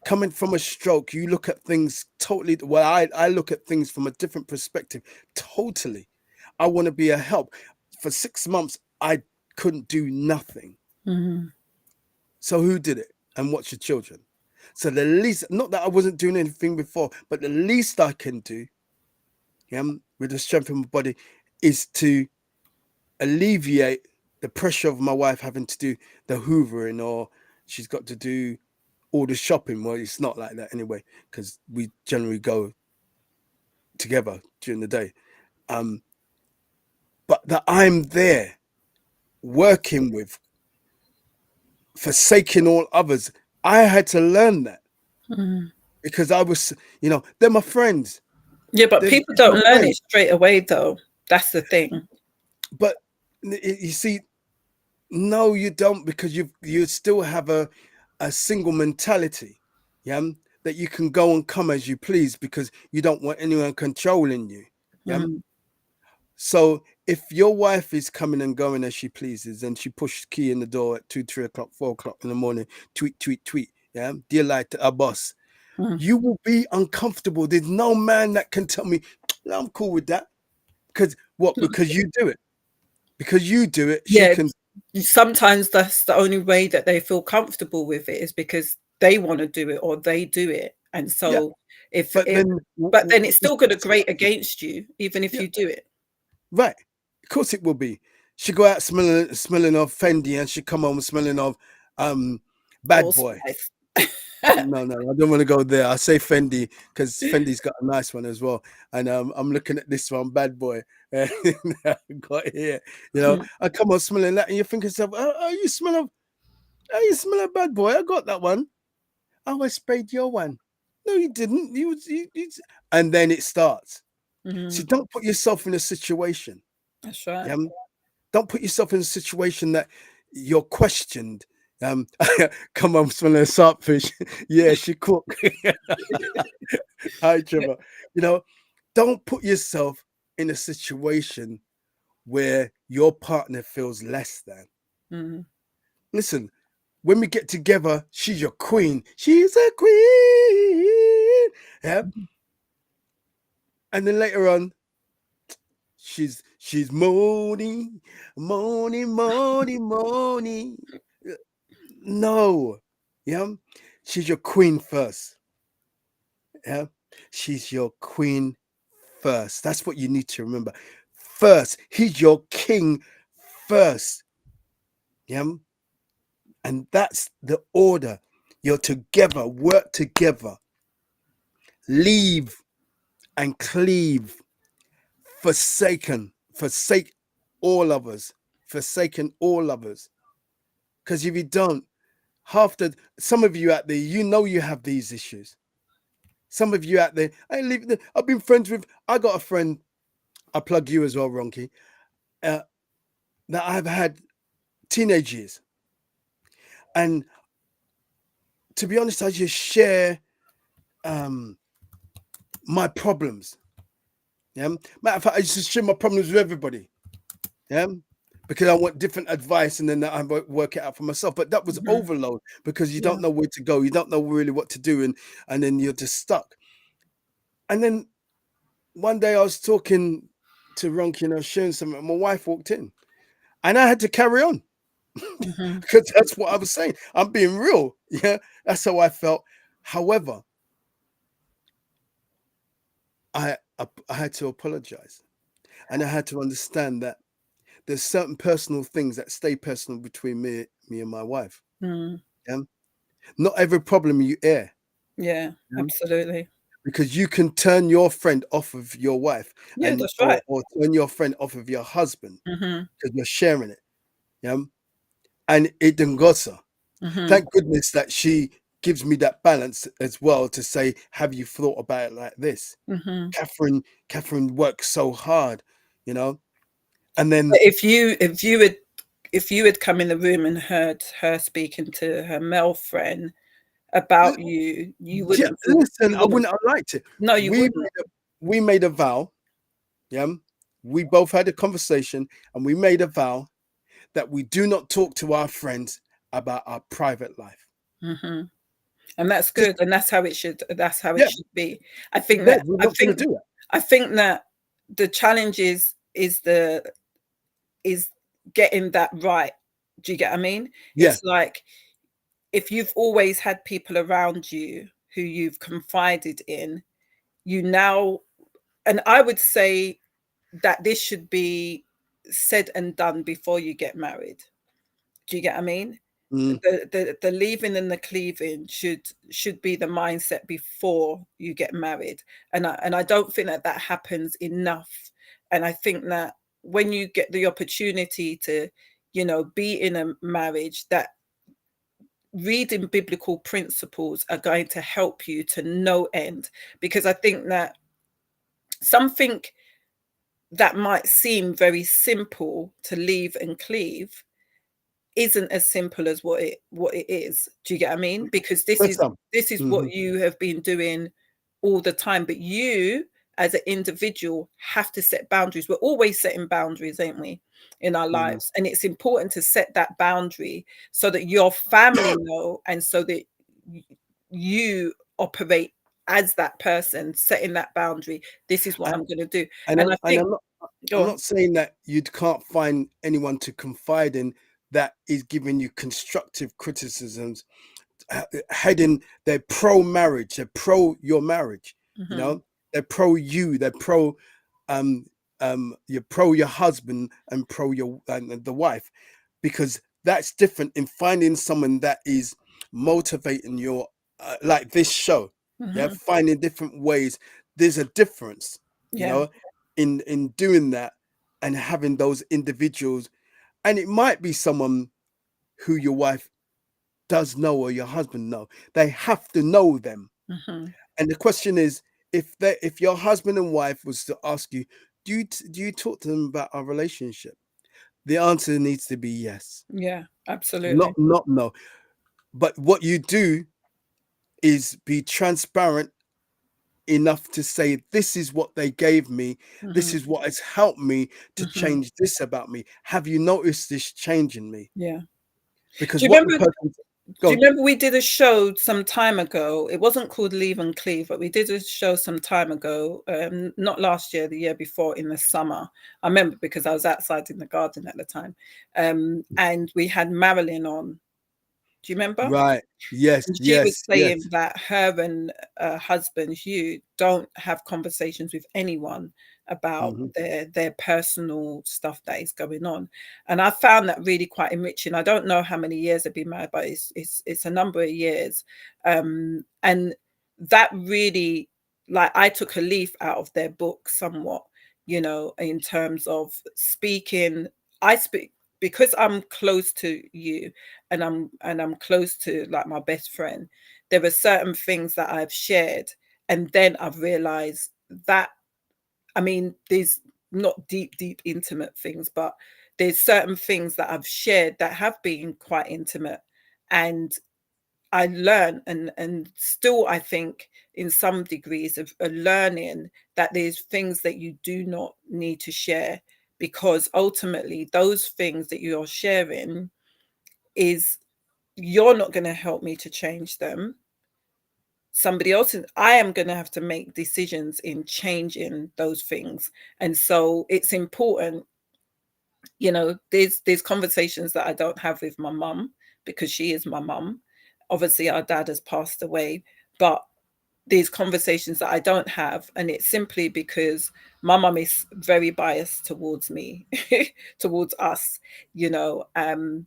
Coming from a stroke, you look at things totally. Well, I look at things from a different perspective. Totally. I want to be a help. For 6 months, I couldn't do nothing. Hmm. So who did it? And what's your children? So the least, not that I wasn't doing anything before, but the least I can do, yeah, with the strength of my body, is to alleviate the pressure of my wife having to do the hoovering, or she's got to do all the shopping. Well, it's not like that anyway, because we generally go together during the day. Um, but that I'm there working with, forsaking all others. I had to learn that Hmm. because I was, they're my friends. Yeah, but They're people don't my learn it friends. straight away, though. That's the thing. But you see, no, you don't, because you still have a single mentality, yeah, that you can go and come as you please because you don't want anyone controlling you. Yeah. Mm. So if your wife is coming and going as she pleases, and she pushed key in the door at 2, 3 o'clock, 4 o'clock in the morning, tweet, tweet, tweet. Yeah, dear light to our boss. Mm. You will be uncomfortable. There's no man that can tell me, "No, I'm cool with that." Because what? Because you do it. Because you do it, she Yeah, can. sometimes that's the only way that they feel comfortable with it, is because they want to do it or they do it. And Yeah. so if But it, then, but then it's it's still going to grate subjective. against you, even if Yeah. you do it. Right. Of course it will be. She go out smelling of Fendi, and she come home smelling of Bad Or Boy. spice. No, no, I don't want to go there. I say Fendi because Fendi's got a nice one as well. And I'm looking at this one, Bad Boy. I got here. I come on smelling that, and you think yourself, oh, you smell of Bad Boy. I got that one. Oh, I sprayed your one. No, you didn't. And then it starts. So Mhm. don't put yourself in a situation. That's right. Yeah. Don't put yourself in a situation that you're questioned. Come on, smelling saltfish. Yeah, she cooked. Hi, Trevor. Don't put yourself in a situation where your partner feels less than. Mhm. Listen, when we get together, she's your queen. She's a queen. Yeah. And then later on, she's moaning, moaning, moaning, moaning. No. Yeah. She's your queen first. Yeah. She's your queen first. That's what you need to remember. First, he's your king first. Yeah. And that's the order. You're together, work together, leave and cleave, forsake all others, forsaken all others. Because if you don't, some of you out there, you have these issues. Some of you out there, I've been friends with, I got a friend, I plug you as well, Ronky, that I've had teenage years. And to be honest, I just share my problems. Yeah. Matter of fact, I just share my problems with everybody. Yeah. Because I want different advice, and then I work it out for myself. But that was Mhm. overload, because you Yeah. don't know where to go. You don't know really what to do. And then you're just stuck. And then one day I was talking to Ronky, and I was sharing something, and my wife walked in, and I had to carry on. Mhm. Because that's what I was saying. I'm being real. Yeah. That's how I felt. However, I had to apologize, and I had to understand that there's certain personal things that stay personal between me and my wife. Mm. Yeah? Not every problem you air. Yeah, Yeah? absolutely. Because you can turn your friend off of your wife, Yeah, and that's right. or turn your friend off of your husband, Mhm. because you're sharing it. Yeah. And it didn't go so. Mhm. Thank goodness that she gives me that balance as well, to say, have you thought about it like this? Mhm. Catherine works so hard, and then But if you had come in the room and heard her speaking to her male friend about you, you yeah, wouldn't feel, listen, you I wouldn't. wouldn't have liked it. No, you We wouldn't. made we made a vow. Yeah. We both had a conversation, and we made a vow that we do not talk to our friends about our private life. Mhm. And that's Just, good, and that's how it should. That's how it yeah, should be. I think yeah, that. we're I not going think. to do that. I think that the challenge is getting that right. Do you get what I mean? Yeah. It's like, if you've always had people around you who you've confided in, you now, and I would say that this should be said and done before you get married. Do you get what I mean? Mm, The leaving and the cleaving should be the mindset before you get married. And I don't think that happens enough. And I think that when you get the opportunity to, be in a marriage, that reading biblical principles are going to help you to no end. Because I think that something that might seem very simple, to leave and cleave, isn't as simple as what it is. Do you get what I mean? Because this for is some. this is Hmm. what you have been doing all the time. But you as an individual have to set boundaries. We're always setting boundaries, ain't we, in our Mm. lives? And it's important to set that boundary so that your family know, and so that you operate as that person setting that boundary. This is what And I'm going to do. and And I think, I'm go on. not saying that you can't find anyone to confide in that is giving you constructive criticisms, heading, they're pro marriage, they're pro your marriage, you Hmm. know, they're pro you, they're pro um you're pro your husband and pro your and the wife, because that's different in finding someone that is motivating your like this show. Yeah, Hmm. finding different ways. There's a difference, you Yeah. know, in doing that and having those individuals. And it might be someone who your wife does know or your husband know. They have to know them. Hmm. And the question is, if your husband and wife was to ask you, do you talk to them about our relationship? The answer needs to be yes. Yeah, Not absolutely. not no. But what you do is be transparent enough to say, this is what they gave me, this Hmm. is what has helped me to Hmm. change this about me. Have you noticed this change in me? Yeah. Because Do you what the remember? person, Do go you on. remember we did a show some time ago? It wasn't called Leave and Cleave, but we did a show some time ago, not last year, the year before, in the summer. I remember because I was outside in the garden at the time. And we had Marilyn on. Do you remember? Right. Yes, And she was yes, saying yes. that her and husband Hugh don't have conversations with anyone about Hmm. their personal stuff that is going on, and I found that really quite enriching. I don't know how many years they've been married, but it's a number of years, and that really, like, I took a leaf out of their book somewhat, in terms of speaking. I speak because I'm close to you, and I'm close to, like, my best friend. There are certain things that I've shared, and then I've realized that, I mean, there's not deep intimate things, but there's certain things that I've shared that have been quite intimate, and I learn, and still I think in some degrees of a learning, that there's things that you do not need to share, because ultimately those things that you're sharing is, you're not going to help me to change them. Somebody else is, I am going to have to make decisions in changing those things. And so it's important, there's conversations that I don't have with my mum, because she is my mum. Obviously our dad has passed away, but these conversations that I don't have, and it's simply because my mum is very biased towards me, towards us. you know um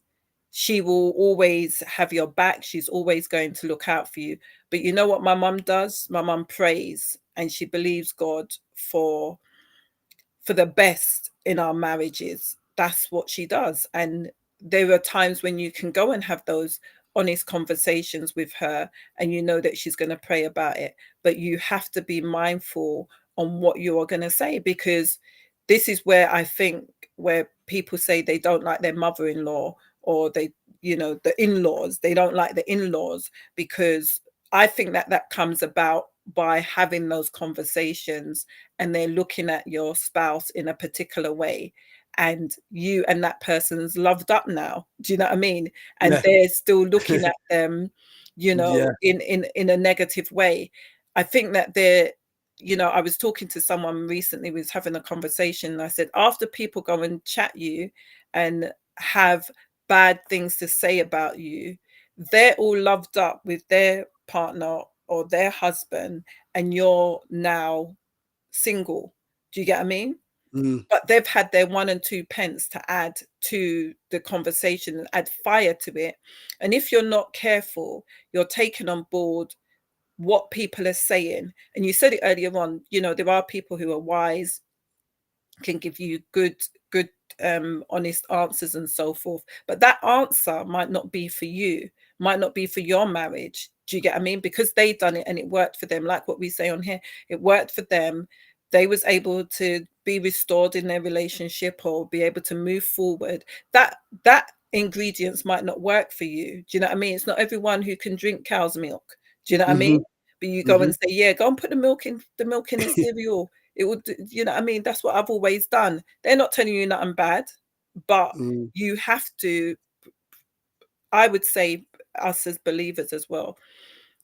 she will always have your back, she's always going to look out for you. But you know what my mum does? My mum prays, and she believes God for the best in our marriages. That's what she does. And there are times when you can go and have those honest conversations with her, and you know that she's going to pray about it. But you have to be mindful on what you are going to say, because this is where I think, where people say they don't like their mother-in-law, or the in-laws, they don't like the in-laws, because I think that that comes about by having those conversations, and they're looking at your spouse in a particular way, and you and that person's loved up now. Do you know what I mean? And Yeah. they're still looking at them, Yeah. in a negative way. I think that I was talking to someone recently, was having a conversation, and I said, after people go and chat you and have bad things to say about you, they're all loved up with their partner or their husband, and you're now single. Do you get what I mean? Mm. But they've had their one and two pence to add to the conversation and add fire to it. And if you're not careful, you're taking on board what people are saying. And you said it earlier on, there are people who are wise, can give you good honest answers and so forth, but that answer might not be for you, might not be for your marriage. Do you get what I mean? Because they done it and it worked for them, like what we say on here, it worked for them. They was able to be restored in their relationship, or be able to move forward. That ingredients might not work for you. Do you know what I mean? It's not everyone who can drink cow's milk. Do you know what I mean? Hmm. but you go Hmm. and say, yeah, go and put the milk in the cereal. It would, I mean, that's what I've always done. They're not telling you nothing bad, but Mm. you have to, I would say, us as believers as well,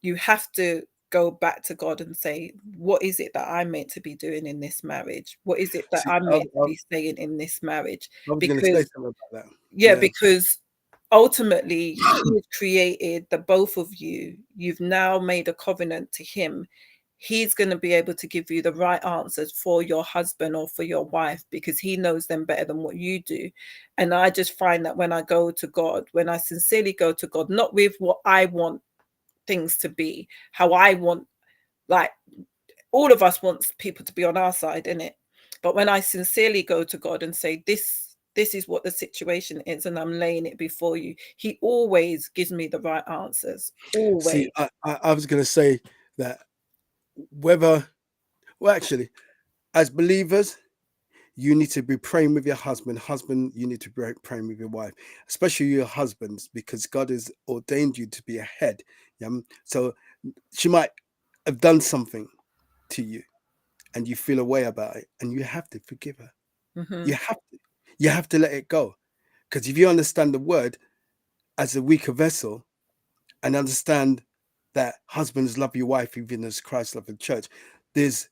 you have to go back to God and say, what is it that I'm meant to be doing in this marriage? What is it that See, I'm meant to be saying in this marriage? I was going to say Because, something about that. yeah, Yeah. because ultimately he has created the both of you. You've now made a covenant to him. He's going to be able to give you the right answers for your husband or for your wife, because he knows them better than what you do. And I just find that when I go to God, when I sincerely go to God, not with what I want things to be, how I want, like, all of us wants people to be on our side, innit? But when I sincerely go to God and say, this is what the situation is, and I'm laying it before you, he always gives me the right answers. See, Always. I was going to say that whether, well, actually, as believers, you need to be praying with your husband. Husband, you need to be praying with your wife, especially your husbands, because God has ordained you to be a head. Yeah? So she might have done something to you and you feel a way about it, and you have to forgive her. Mm-hmm. You have to. You have to let it go. Because if you understand the word as a weaker vessel and understand that husbands love your wife even as Christ loved the church, there's,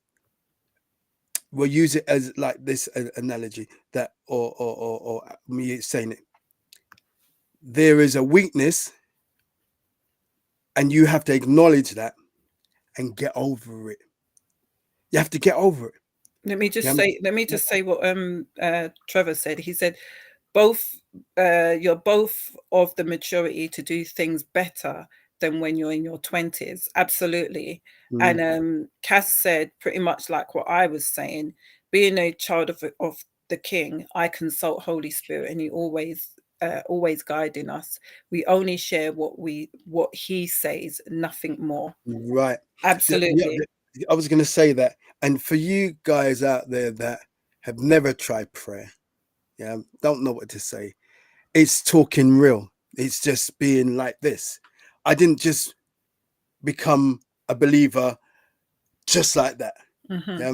we'll use it as like this analogy that, or me saying it, there is a weakness and you have to acknowledge that and get over it. You have to get over it. Yeah. Let me just say what Trevor said. He said both you're both of the maturity to do things better than when you're in your 20s. Absolutely. Mm. And Cass said pretty much like what I was saying. Being a child of the King, I consult Holy Spirit, and he always guiding us. We only share what he says, nothing more. Right. Yeah, Absolutely. I was going to say that. And for you guys out there that have never tried prayer, yeah, don't know what to say, it's talking real. It's just being like this. I didn't just become a believer just like that. Mm-hmm. Yeah.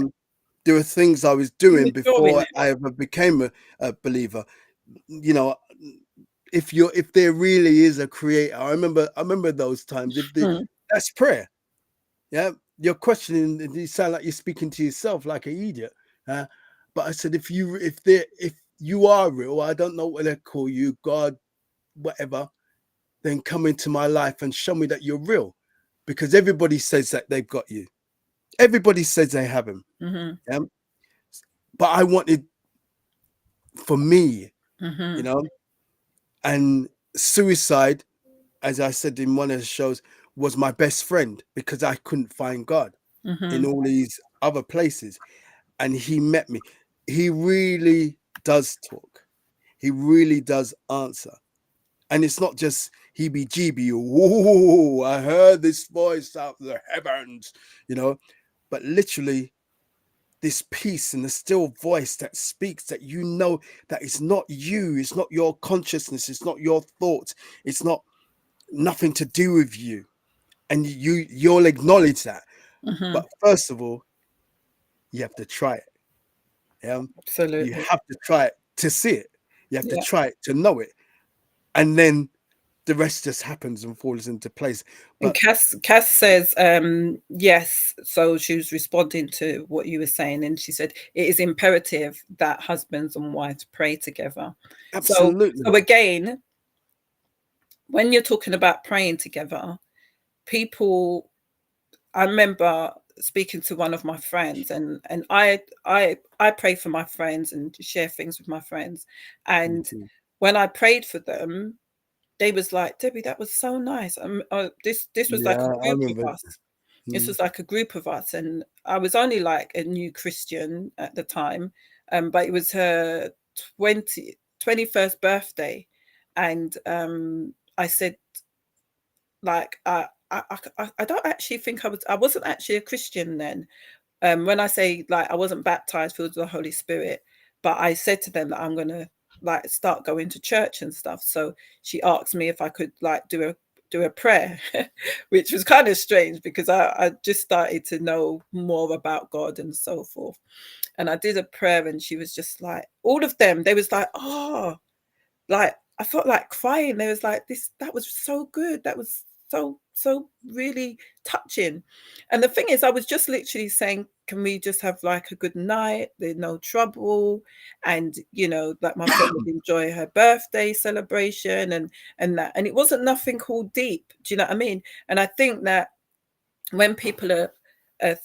There were things I was You doing mature in before it. I ever became a believer. You know, if there really is a creator, I remember those times. Hmm. That's prayer. Yeah, you're questioning. You sound like you're speaking to yourself like an idiot. Uh, but I said, if you are real, I don't know what they call you, God, whatever, then come into my life and show me that you're real, because everybody says that they've got you. Everybody says they have him. Mm-hmm. Yeah, but I wanted for me, you Mm-hmm. know, and suicide, as I said in one of the shows, was my best friend because I couldn't find God in Mm-hmm. all these other places. And he met me. He really does talk. He really does answer. And it's not just heebie jeebie, oh, I heard this voice out of the heavens, you know, but literally this peace and the still voice that speaks, that you know that it's not you, it's not your consciousness, it's not your thoughts, it's not nothing to do with you. And you'll acknowledge that. Mm-hmm. But first of all, you have to try it. Yeah. You Absolutely. have to try it to see it. You have to Yeah. try it to know it. And then the rest just happens and falls into place. And But Cass says, yes. So she was responding to what you were saying, and she said it is imperative that husbands and wives pray together. So absolutely. again, when you're talking about praying together, people, I remember speaking to one of my friends, and I pray for my friends and share things with my friends. Me And too. when I prayed for them, they was like, Debbie, that was so nice. This was like Yeah, a I group of remember. us. This Mm, was like a group of us, and I was only like a new Christian at the time, but it was her 21st birthday, and I said, like, I don't actually think I wasn't actually a Christian then. When I say, like, I wasn't baptized filled with the Holy Spirit, but I said to them that I'm gonna, like, start going to church and stuff. So she asked me if I could, like, do do a prayer, which was kind of strange because I just started to know more about God and so forth. And I did a prayer, and she was just like, all of them, they was like, oh, like I felt like crying. They was like, this, that was so good. That was so really touching. And the thing is, I was just literally saying, can we just have like a good night? There's no trouble. And, you know, like my friend would enjoy her birthday celebration and that. And it wasn't nothing called deep. Do you know what I mean? And I think that when people are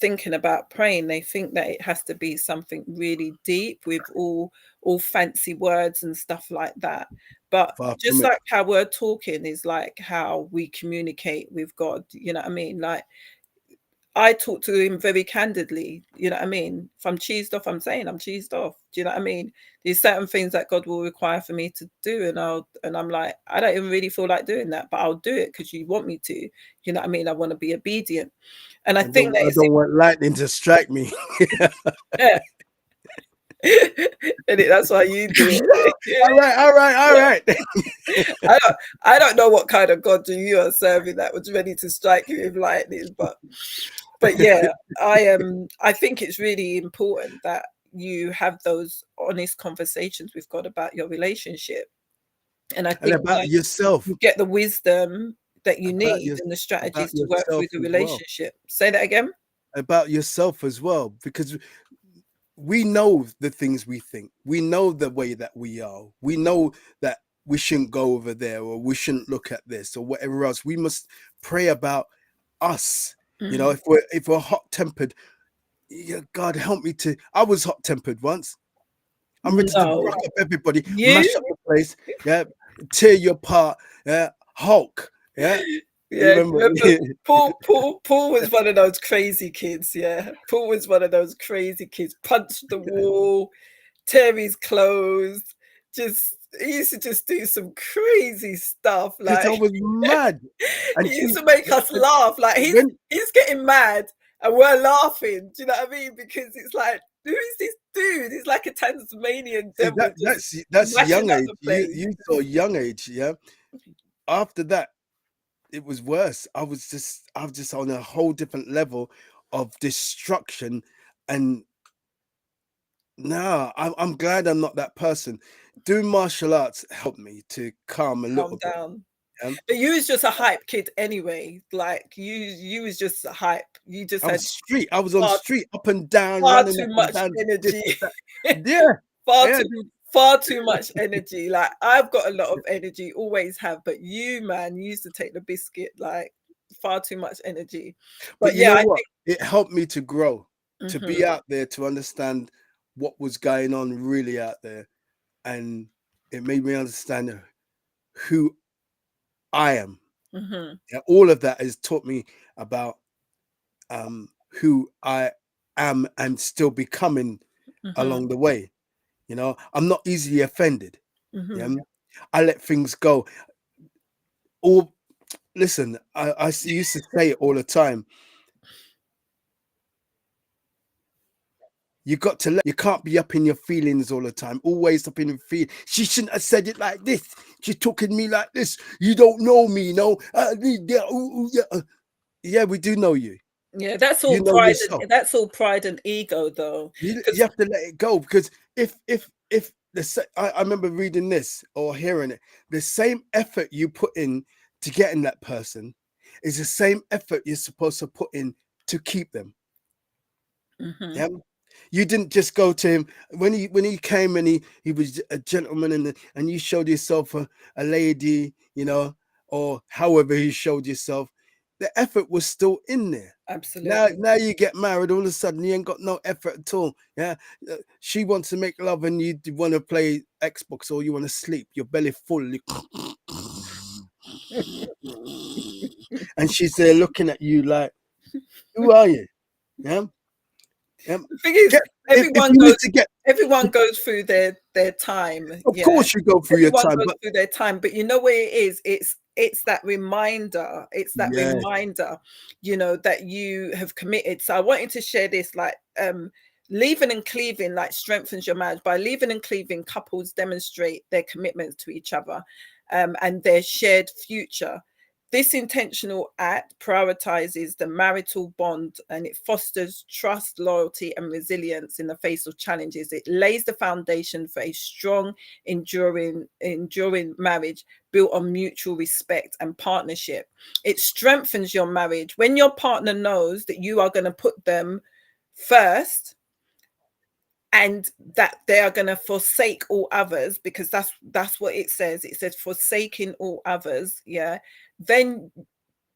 thinking about praying, they think that it has to be something really deep with all fancy words and stuff like that. But Far just from it. like how we're talking is like how we communicate with God. You know what I mean? Like I talk to him very candidly. You know what I mean? If I'm cheesed off, I'm saying I'm cheesed off. Do you know what I mean? There's certain things that God will require for me to do, and I'm like, I don't even really feel like doing that, but I'll do it because you want me to. You know what I mean? I want to be obedient. And I think that I don't want lightning to strike me. it's and that's why you do it. All right. I don't know what kind of God you are serving that was ready to strike you with lightning, but yeah, I think it's really important that you have those honest conversations with God about your relationship. And I And think about that yourself, you get the wisdom that you about need your, and the about strategies to work through yourself the as well, relationship. Say that again. about yourself as well, because we know the things we think. We know the way that we are. We know that we shouldn't go over there, or we shouldn't look at this, or whatever else. We must pray about us. You know, if we're hot tempered, yeah, God help me to. I was hot tempered once. I'm ready to No, rock up everybody, you. mash up the place, yeah, tear you apart, yeah, Hulk, yeah. You Yeah, do you remember? remember Paul was one of those crazy kids. Yeah, Paul was one of those crazy kids. Punched the wall, tear his clothes. Just he used to just do some crazy stuff. Because I Like was mad. he And used see, to make us laugh. Like when he's getting mad and we're laughing. Do you know what I mean? Because it's like, who is this dude? He's like a Tasmanian see devil that just that's mashing young up age. the place. You saw young age, yeah. After that, it was worse. I was just on a whole different level of destruction. And now I'm glad I'm not that person. Doing martial arts helped me to calm a Calm little bit. down. Yeah? But you was just a hype kid anyway. Like you was just a hype. You just I had was street. I was on far street, up and down, far running too up and much down. This, energy. that. Yeah, far yeah. too far too much energy. Like I've got a lot of energy, always have, but you, man, you used to take the biscuit, like far too much energy. But But you yeah, know I what? It helped me to grow, think to be out there, to understand what was going on really out there, and it made me understand who I am. Yeah, all of that has taught me about who I am and still becoming along the way. You know, I'm not easily offended. Yeah, I let things go. All listen, I used to say it all the time. You got to let. You can't be up in your feelings all the time. Always up in your feelings. She shouldn't have said it like this. She's talking to me like this. You don't know me, no. Yeah, we do know you. yeah, that's all You know pride yourself. and that's all pride and ego though. You have to let it go, because if I remember reading this or hearing it, the same effort you put in to getting that person is the same effort you're supposed to put in to keep them. Yeah. You didn't just go to him when he came, and he was a gentleman, and you showed yourself a lady, you know, or however he showed yourself. The effort was still in there. Absolutely. Now you get married, all of a sudden you ain't got no effort at all. Yeah, she wants to make love, and you want to play Xbox, or you want to sleep. Your belly full, and she's there looking at you like, "Who are you?" Yeah. The thing is, Get, if everyone you goes was to get, everyone goes through their time. of Yeah. course you go through your Everyone time, goes but through their time, but you know what it is? It's that reminder. It's that yeah, reminder, you know, that you have committed. So I wanted to share this, like leaving and cleaving like strengthens your marriage. By leaving and cleaving, couples demonstrate their commitments to each other and their shared future. This intentional act prioritizes the marital bond, and it fosters trust, loyalty, and resilience in the face of challenges. It lays the foundation for a strong, enduring marriage built on mutual respect and partnership. It strengthens your marriage when your partner knows that you are going to put them first, and that they are going to forsake all others, because that's what it says. It says forsaking all others. Yeah. then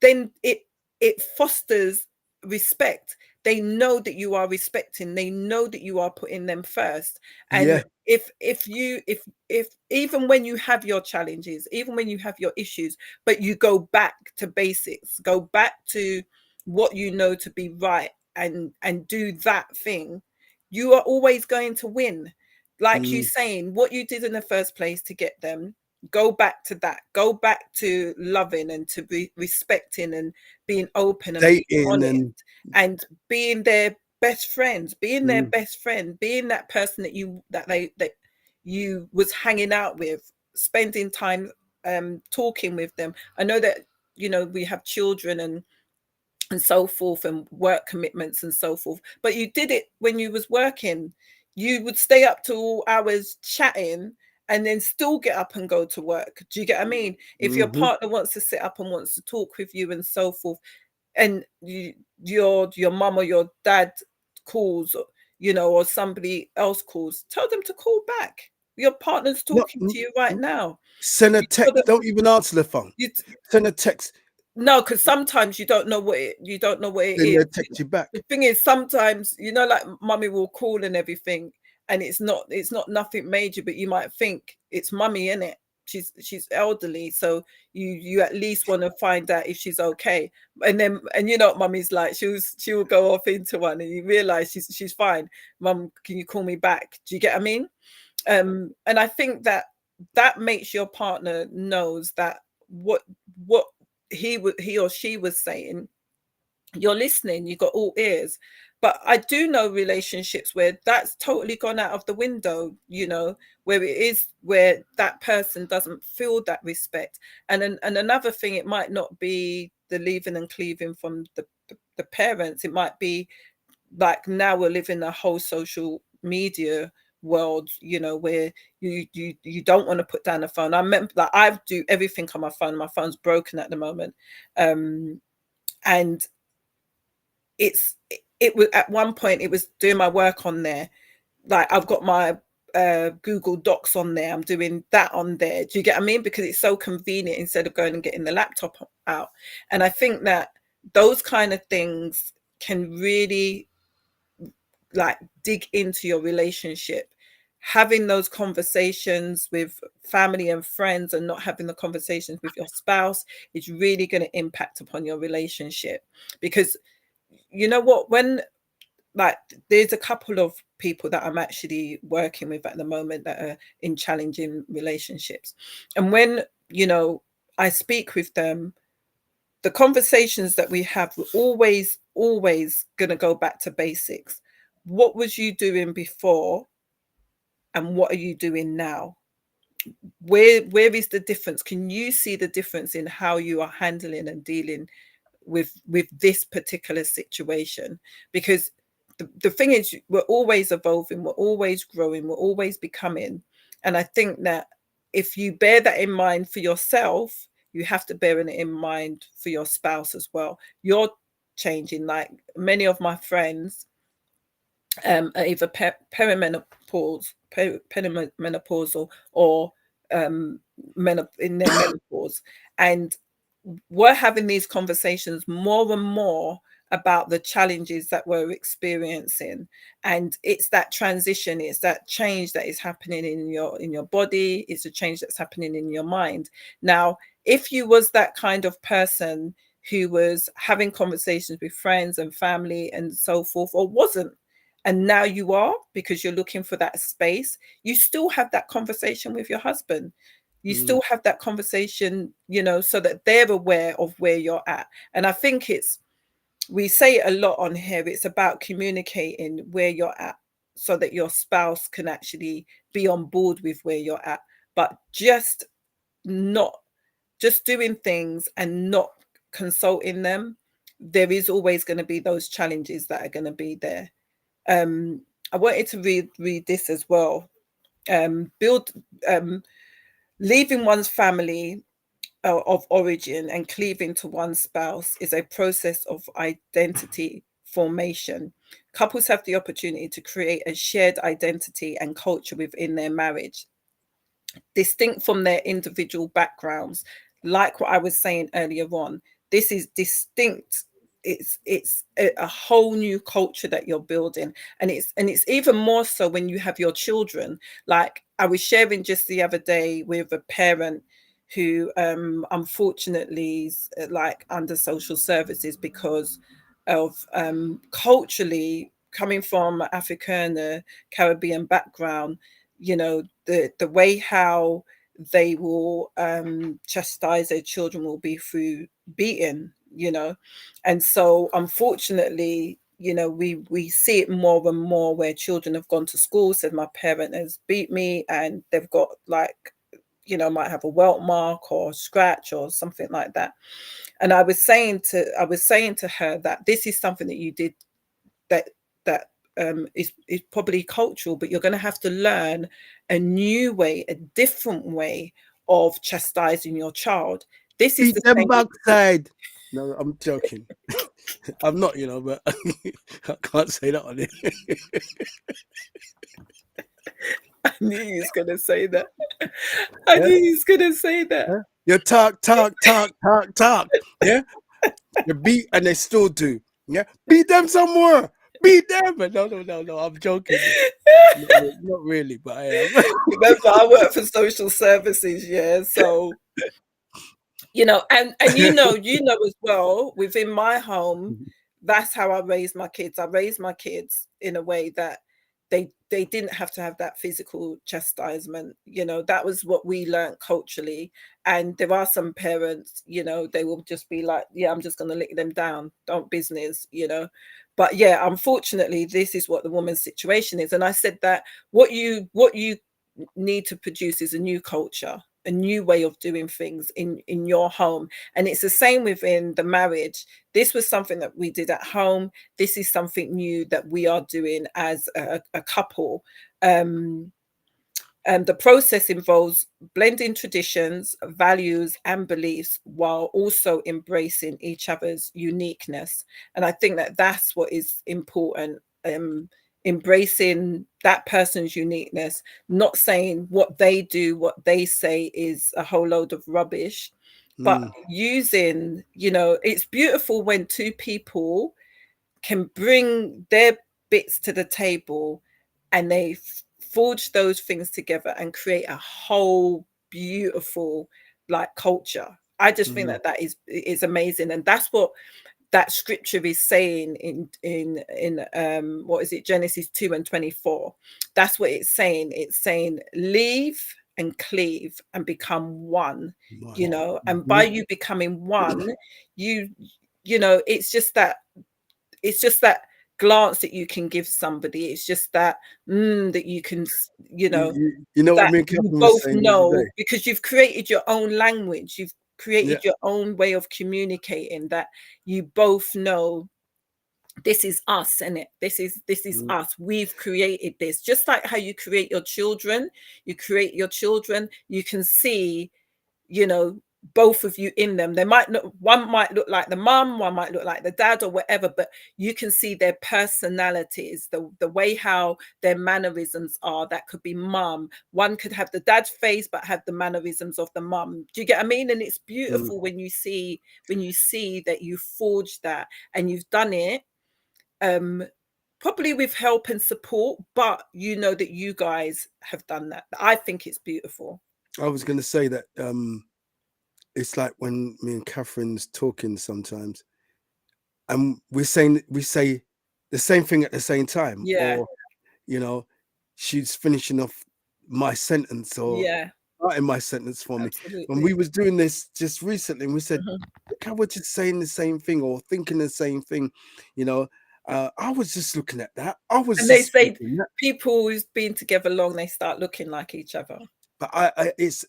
then it fosters respect. They know that you are respecting, they know that you are putting them first. And Yeah. if even when you have your challenges, even when you have your issues, but you go back to basics, go back to what you know to be right, and do that thing, you are always going to win. Like you Mm. saying, what you did in the first place to get them, go back to that, go back to loving and to be respecting and being open and being Dating honest, and and being their best friends, being their mm, best friend, being that person that you was hanging out with, spending time talking with them. I know that, we have children and so forth, and work commitments and so forth, but you did it when you was working. You would stay up to all hours chatting, and then still get up and go to work. Do you get what I mean? If your hmm. partner wants to sit up and wants to talk with you and so forth, and your mum or your dad calls, or somebody else calls, tell them to call back. Your partner's No, talking to you right now. send a You tell text. them, Don't even answer the phone. you Send a text. no, because sometimes you don't know what it Then is. they text you back. The thing is, sometimes, like mummy will call and everything, and it's not nothing major, but you might think it's mummy, in it. She's elderly, so you at least want to find out if she's okay. And you know what mummy's like, she will go off into one, and you realize she's fine. Mum, can you call me back? Do you get what I mean? And I think that makes your partner knows that what he or she was saying, you're listening, you got all ears. But I do know relationships where that's totally gone out of the window, where it is, where that person doesn't feel that respect. And another thing, it might not be the leaving and cleaving from the parents. It might be like, now we're living a whole social media world, where you don't want to put down the phone. I remember, like, I do everything on my phone. My phone's broken at the moment. And it was, at one point, it was doing my work on there. Like, I've got my Google Docs on there, I'm doing that on there. Do you get what I mean? Because it's so convenient, instead of going and getting the laptop out. And I think that those kind of things can really, like, dig into your relationship. Having those conversations with family and friends, and not having the conversations with your spouse, is really going to impact upon your relationship. Because, you know what, when, like, there's a couple of people that I'm actually working with at the moment that are in challenging relationships, and when, I speak with them, the conversations that we have were always going to go back to basics. What was you doing before, and what are you doing now? Where is the difference? Can you see the difference in how you are handling and dealing with this particular situation? Because the thing is, we're always evolving, we're always growing, we're always becoming. And I think that if you bear that in mind for yourself, you have to bear it in mind for your spouse as well. You're changing. Like, many of my friends are either perimenopausal, or in their menopause, and we're having these conversations more and more about the challenges that we're experiencing. And it's that transition, it's that change that is happening in your body, it's a change that's happening in your mind. Now, if you was that kind of person who was having conversations with friends and family and so forth, or wasn't, and now you are, because you're looking for that space, you still have that conversation with your husband. You Mm, still have that conversation, so that they're aware of where you're at. And I think we say it a lot on here, it's about communicating where you're at, so that your spouse can actually be on board with where you're at. But not just doing things and not consulting them, there is always going to be those challenges that are going to be there. I wanted to read this as well. Build Leaving one's family of origin and cleaving to one's spouse is a process of identity formation. Couples have the opportunity to create a shared identity and culture within their marriage, distinct from their individual backgrounds. Like what I was saying earlier on, this is distinct. It's a whole new culture that you're building, and it's even more so when you have your children. Like I was sharing just the other day with a parent who unfortunately is like under social services because of culturally coming from African Caribbean background, you know, the way how they will chastise their children will be through beating, you know. And so unfortunately, you know, we see it more and more where children have gone to school, said my parent has beat me, and they've got like, you know, might have a welt mark or scratch or something like that. And I was saying to her that this is something that you did that is probably cultural, but you're going to have to learn a new way, a different way of chastising your child. This is Beat the them same. backside. No, I'm joking. I'm not, you know, but I can't say that on it. I knew he was going to say that. I knew he was going to say that. Yeah? You talk. Yeah, you beat, and they still do. Yeah, beat them some more. Beat them. But no. I'm joking. Not really, but I am. Remember, I work for social services, yeah. So you know, and you know as well, within my home, that's how I raised my kids. I raised my kids in a way that they didn't have to have that physical chastisement. You know, that was what we learned culturally. And there are some parents, you know, they will just be like, yeah, I'm just gonna lick them down, don't business, you know. But yeah, unfortunately, this is what the woman's situation is. And I said that what you need to produce is a new culture, a new way of doing things in your home. And it's the same within the marriage. This was something that we did at home. This is something new that we are doing as a couple. And the process involves blending traditions, values, and beliefs while also embracing each other's uniqueness. And I think that that's what is important. Embracing that person's uniqueness, not saying what they do, what they say is a whole load of rubbish, but using, you know, it's beautiful when two people can bring their bits to the table and they forge those things together and create a whole beautiful like culture. I just think that that is amazing, and that's what that scripture is saying in what is it, Genesis 2:24. That's what it's saying. It's saying leave and cleave and become one, you know. And by you becoming one, you know, it's just that glance that you can give somebody. It's just that that you can, you know, You know what that me and you Catherine was both saying the other know day? because you've created your own language. You've Yeah. created your own way of communicating, that you both know this is us, and this is us. We've created this, just like how you create your children. You create your children, you can see, you know, both of you in them. They might not, one might look like the mum, one might look like the dad or whatever, but you can see their personalities, the way how their mannerisms are. That could be mum. One could have the dad's face but have the mannerisms of the mum. Do you get what I mean? And it's beautiful when you see that you forged that and you've done it probably with help and support, but you know that you guys have done that. I think it's beautiful. I was going to say that it's like when me and Catherine's talking sometimes, and we say the same thing at the same time, Yeah, or you know, she's finishing off my sentence or yeah, starting my sentence for me. When absolutely. we was doing this just recently, and we said, Mhm. "Look how we're just saying the same thing or thinking the same thing," you know. I was just looking at that. I was And they just say thinking that, people who's been together long, they start looking like each other. but it's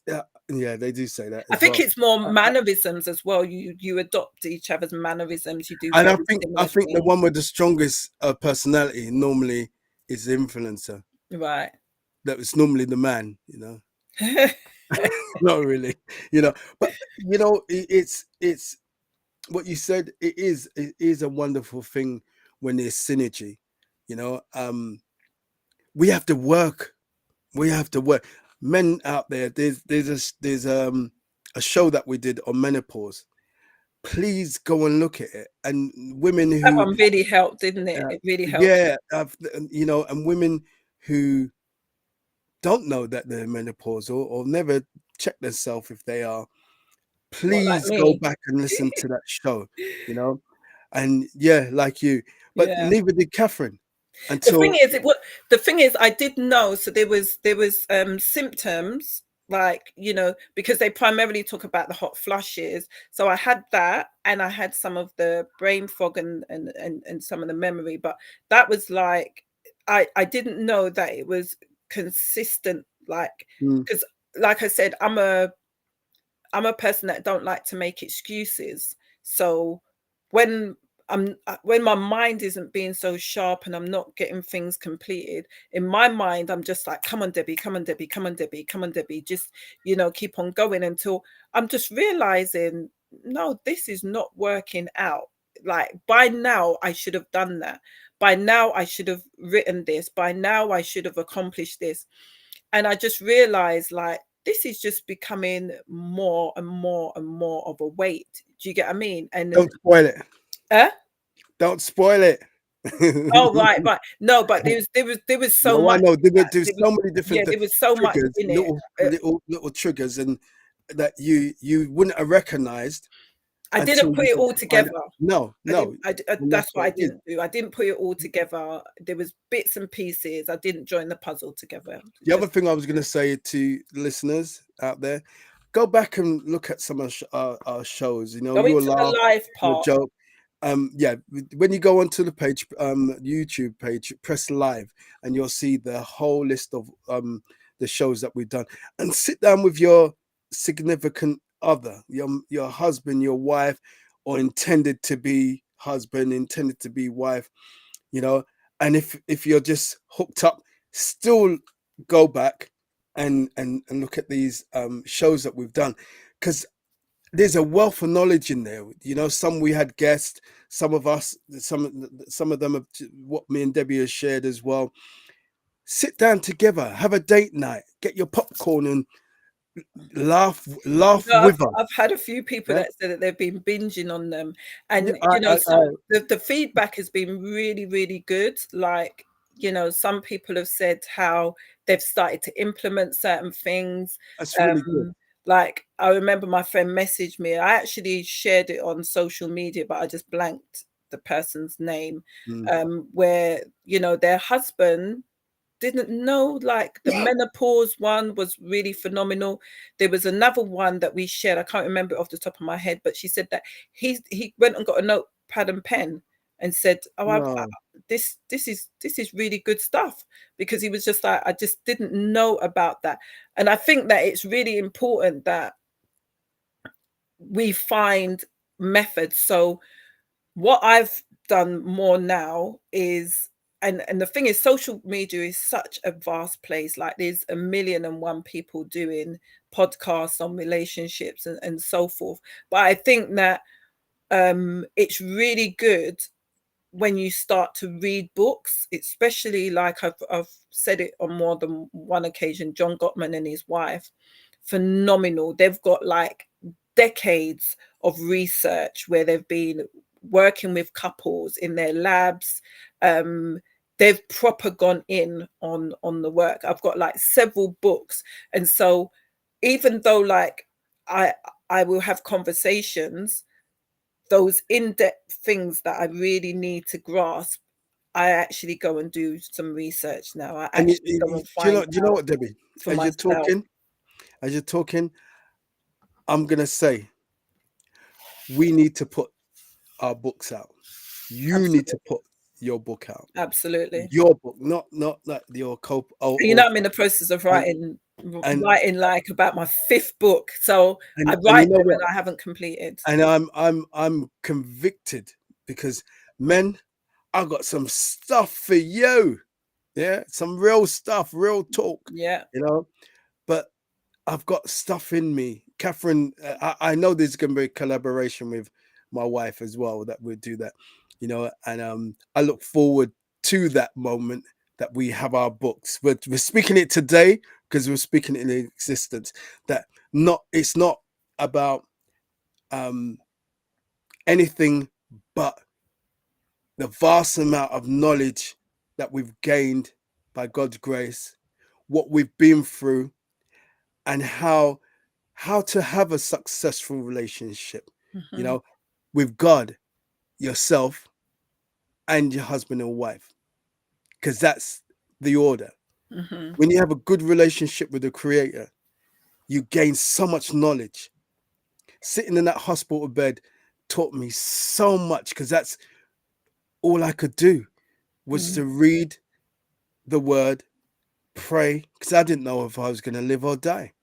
Yeah, they do say that I as think well. it's more mannerisms as well. You adopt each other's mannerisms. You do And very I similar think the things. one with the strongest personality normally is the influencer. Right. That was normally the man, you know. Not really, you know. But you know, it's what you said. It is a wonderful thing when there's synergy. You know, we have to work. We have to work. Men out there, there's a show that we did on menopause. Please go and look at it. And women That who, one really helped, didn't it? It really helped. yeah, you know, and women who don't know that they're menopausal or never check themselves if they are, What, like please go me? back and listen to that show, you know. And yeah, like you, but Yeah. neither did Catherine The thing until is, the thing is, I did know. So there was symptoms, like, because they primarily talk about the hot flushes. So I had that, and I had some of the brain fog and some of the memory. But that was like, I didn't know that it was consistent. Like, mm, because, like I said, I'm a person that don't like to make excuses. So when when my mind isn't being so sharp and I'm not getting things completed, in my mind I'm just like, come on Debbie, come on Debbie, come on Debbie, come on Debbie, just keep on going until I'm just realizing, no, this is not working out. Like, by now I should have done that. By now I should have written this. By now I should have accomplished this. And I just realized, like, this is just becoming more and more and more of a weight. Do you get what I mean? And then, don't spoil it. eh? Don't spoil it. Oh, right, right. No, but there was so No, I much know in that. there's so many Yeah, different there was so much triggers, in it. Uh, little triggers, and that you wouldn't have recognized I until didn't put you it get all to find together. out. No, I didn't. no, and that's That's what what I it is. didn't do. I didn't put it all together. There was bits and pieces. I didn't join the puzzle together. The other Just thing I was going to say to listeners out there, go back and look at some of our shows. You know, go you'll into the laugh, live you'll part. joke. Yeah, when you go onto the page, YouTube page, press live, and you'll see the whole list of the shows that we've done. And sit down with your significant other, your husband, your wife, or intended to be husband, intended to be wife. You know, and if you're just hooked up, still go back and look at these shows that we've done, because there's a wealth of knowledge in there. You know, some we had guests, some of us, some of them have what me and Debbie has shared as well. Sit down together, have a date night, get your popcorn and laugh I've with us. I've had a few people Yeah, that said that they've been binging on them, yeah, and some the feedback has been really, really good. Like, some people have said how they've started to implement certain things. that's really good. Um, like, I remember my friend messaged me. I actually shared it on social media, but I just blanked the person's name. Mm. Where their husband didn't know, like, the menopause one was really phenomenal. There was another one that we shared. I can't remember it off the top of my head, but she said that he went and got a notepad and pen and said, "Oh, No, this is really good stuff," because he was just like, I just didn't know about that. And I think that it's really important that we find methods. So what I've done more now is, and the thing is, social media is such a vast place. Like, there's a million and one people doing podcasts on relationships and so forth. But I think that it's really good when you start to read books, especially, like, I've said it on more than one occasion, John Gottman and his wife, phenomenal. They've got like decades of research where they've been working with couples in their labs. They've proper gone in on the work. I've got like several books, and so even though, like, I I will have conversations, those in-depth things that I really need to grasp, I actually go and do some research now. I and actually go and do you find know? Do you know out what, Debbie? for As you're myself. talking, as you're talking, I'm gonna say we need to put our books out. You need to Absolutely. put your book out. Absolutely. Your book, not like your And I'm in the process of and writing and writing like about my fifth book. So I and you write know them and what? I haven't completed. And I'm convicted because men, I got some stuff for you. Yeah, some real stuff, real talk. Yeah. You know, but I've got stuff in me. Catherine, I know there's going to be a collaboration with my wife as well that we'll do that, you know, and I look forward to that moment that we have our books. We're speaking it today because we're speaking it in existence. That not it's not about um, anything but the vast amount of knowledge that we've gained by God's grace, what we've been through, and how to have a successful relationship, you Hmm. know, with God, yourself, and your husband or wife, because that's the order. Hmm. When you have a good relationship with the Creator, you gain so much knowledge. Sitting in that hospital bed taught me so much because that's all I could do was Mm. to read the Word, pray, because I didn't know if I was going to live or die.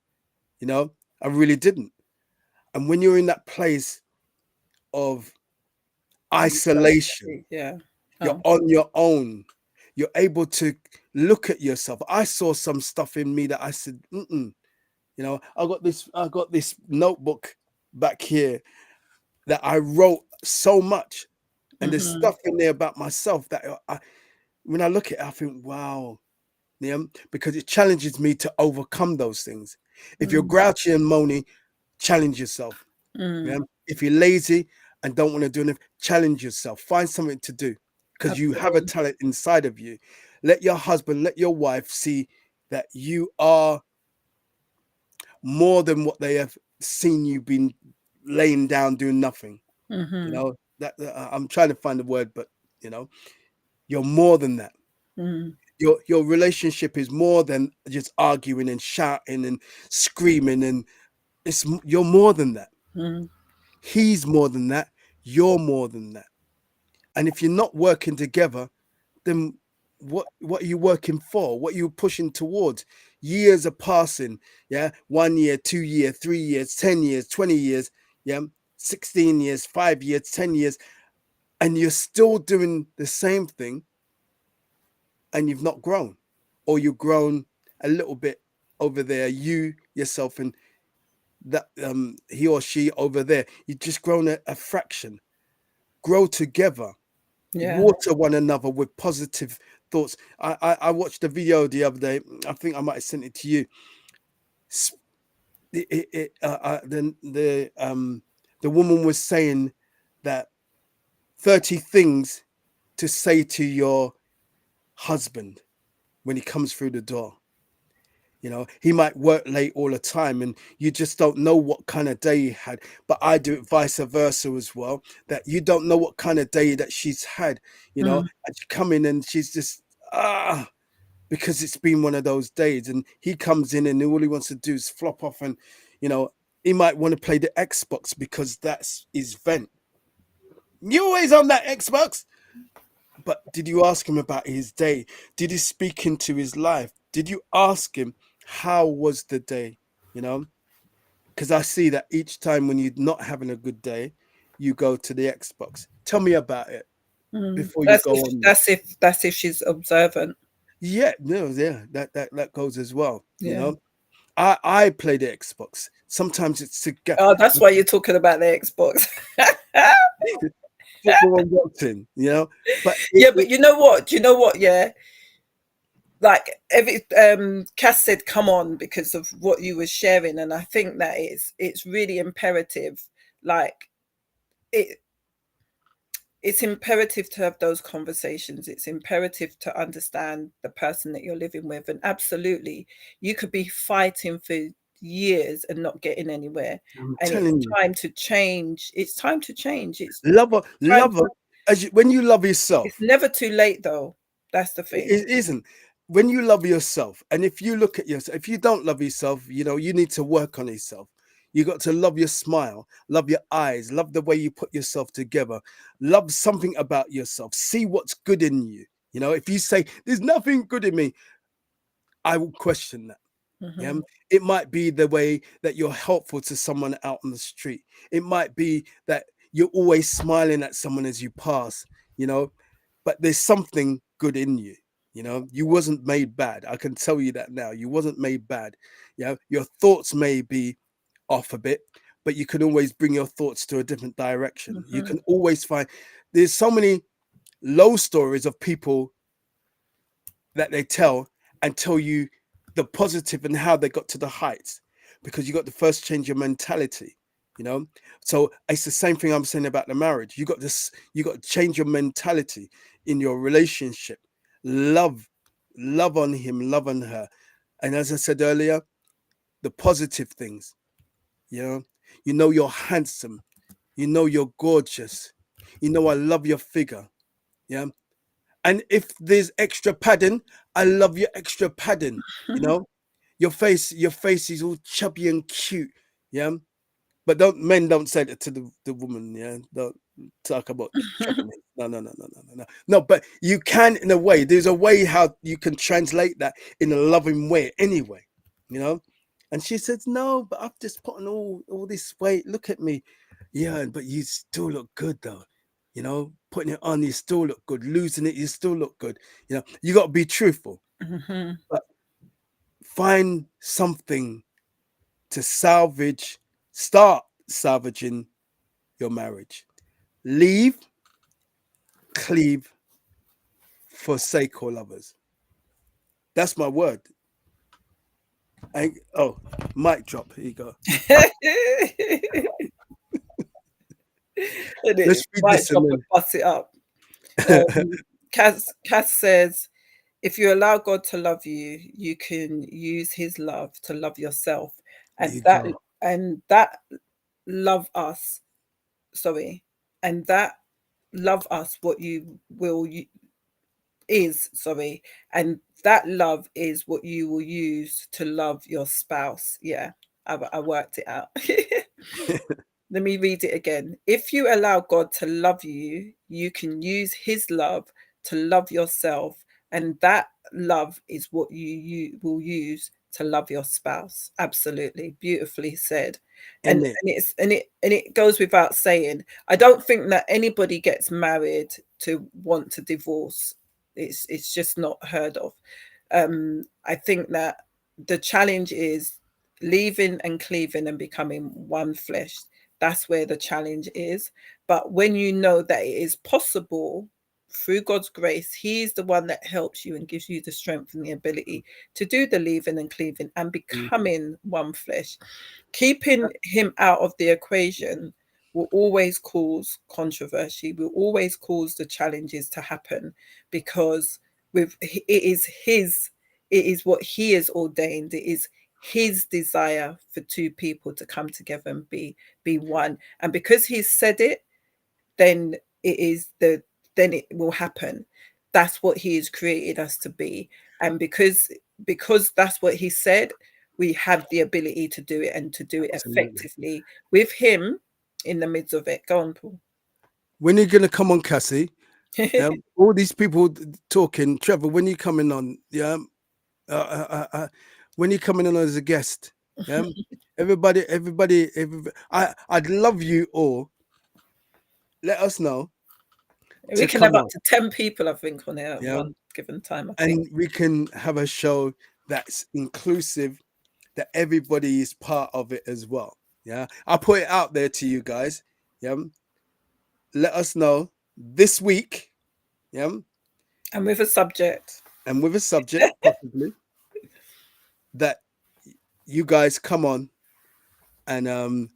You know, I really didn't. And when you're in that place of isolation, Yeah. you're Oh. on your own. You're able to look at yourself. I saw some stuff in me that I said, mm-mm. You know, I got this notebook back here that I wrote so much, and there's Hmm. stuff in there about myself that when I look at it, I think, wow, yeah, because it challenges me to overcome those things. If you're Mm. grouchy and moany, challenge yourself. Yeah. Mm. If you're lazy and don't want to do anything, challenge yourself. Find something to do because you have a Absolutely. talent inside of you. Let your husband, let your wife see that you are more than what they have seen you been laying down doing nothing. You Hmm. know that I'm trying to find the word, but you know you're more than that. Mm. Your relationship is more than just arguing and shouting and screaming, and you're more than that. Mm. He's more than that. You're more than that. And if you're not working together, then what are you working for? What are you pushing towards? Years are passing. Yeah. 1 year, 2 year, 3 years, 10 years, 20 years. Yeah. 16 years, 5 years, 10 years. And you're still doing the same thing and you've not grown. Or you've grown a little bit over there, you yourself and that he or she over there. You've just grown a fraction. Grow together, Yeah. water one another with positive thoughts. I watched a video the other day. I think I might have sent it to you. The woman was saying that 30 things to say to your husband when he comes through the door. You know, he might work late all the time and you just don't know what kind of day he had. But I do it vice versa as well, that you don't know what kind of day that she's had, you know, Mm. and she come in and she's just, because it's been one of those days. And he comes in and all he wants to do is flop off and, you know, he might want to play the Xbox because that's his vent. You always on that Xbox. But did you ask him about his day? Did you speak into his life? Did you ask him how was the day? You know, because I see that each time when you're not having a good day, you go to the Xbox. Tell me about it Mm. before you go on there. That's if she's observant. Yeah, no, yeah, that goes as well. You Yeah. know, I play the Xbox. Sometimes it's to get Oh, that's why you're talking about the Xbox. football and boxing. You know, but Yeah, but you know what? Do you know what? Yeah, like every Cass said, "Come on," because of what you were sharing, and I think that it's really imperative. Like it, it's imperative to have those conversations. It's imperative to understand the person that you're living with, and absolutely, you could be fighting for years and not getting anywhere. I'm And it's telling you, time to change. It's time to change. It's time. love her. When you love It's yourself. never too late, though. That's the thing. It isn't. When you love yourself, and if you look at yourself, if you don't love yourself, you know, you need to work on yourself. You got to love your smile, love your eyes, love the way you put yourself together, love something about yourself. See what's good in you. You know, if you say there's nothing good in me, I will question that. Yeah, Mhm. it might be the way that you're helpful to someone out on the street. It might be that you're always smiling at someone as you pass, you know, but there's something good in you. You know, you wasn't made bad. I can tell you that now. You wasn't made bad. Yeah, your thoughts may be off a bit, but you can always bring your thoughts to a different direction. You Mhm. can always find, there's so many low stories of people that they tell you the positive and how they got to the heights, because you got to first change your mentality, you know. So it's the same thing I'm saying about the marriage. You got to change your mentality in your relationship. Love, love on him, love on her. And as I said earlier, the positive things, you know. You know you're handsome, you know you're gorgeous, you know I love your figure. Yeah. And if there's extra padding, I love your extra padding. You know, your face is all chubby and cute. Yeah. But don't men don't say that to the woman, yeah. Don't talk about chubbiness. No, no, no, no, no, no, no. No, but you can in a way. There's a way how you can translate that in a loving way anyway, you know. And she says, no, but I've just put on all this weight. Look at me. Yeah, but you still look good though. You know, putting it on, you still look good. Losing it, you still look good. You know, you got to be truthful, Mhm. but find something to salvage, start salvaging your marriage. Leave, cleave, forsake all others. That's my word. And oh, mic drop. Here you go. And it Let's read might this drop and and bust it up. then Cass says, if you allow God to love you, you can use his love to love yourself. there And you that go. and that love us, sorry, and that love us what you will is, sorry, and that love is what you will use to love your spouse. Yeah, I worked it out. Let me read it again. If you allow God to love you, you can use his love to love yourself. And that love is what you will use to love your spouse. Absolutely. Beautifully said. In it. And it goes without saying. I don't think that anybody gets married to want to divorce. It's just not heard of. I think that the challenge is leaving and cleaving and becoming one flesh. That's where the challenge is. But when you know that it is possible through God's grace, he's the one that helps you and gives you the strength and the ability to do the leaving and cleaving and Mhm. becoming one flesh. Keeping him out of the equation will always cause controversy, will always cause the challenges to happen, because with it is what he has ordained. It is his desire for two people to come together and be one. And because he's said it, then it is then it will happen. That's what he has created us to be. And because that's what he said, we have the ability to do it and to do it Absolutely. effectively with him in the midst of it. Go on, Paul. When are you gonna come on, Cassie? All these people talking. Trevor, when you coming on? Yeah. When you coming on as a guest? Yeah. Everybody. I'd love you all. Let us know We to can have come up on. to 10 people, I think, on here at Yeah. one given time, I think. And we can have a show that's inclusive, that everybody is part of it as well. Yeah. I'll put it out there to you guys. Yeah. Let us know this week. Yeah. And with a subject. And with a subject, possibly, that you guys come on and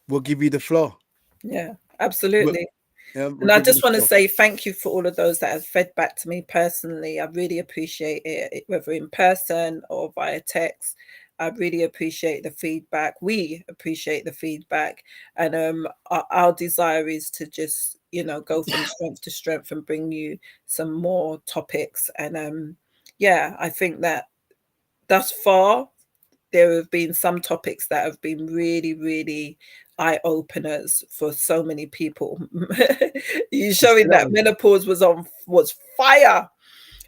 we'll give you the floor. Yeah, We'll, absolutely. yeah, we'll And I give you just the want to floor. say thank you for all of those that have fed back to me personally. I really appreciate it, whether in person or via text. I really appreciate the feedback. We appreciate the feedback. And our desire is to just, go from strength to strength and bring you some more topics. And yeah, I think that thus far, there have been some topics that have been really, really eye openers for so many people. You You see showing that that one? menopause was fire.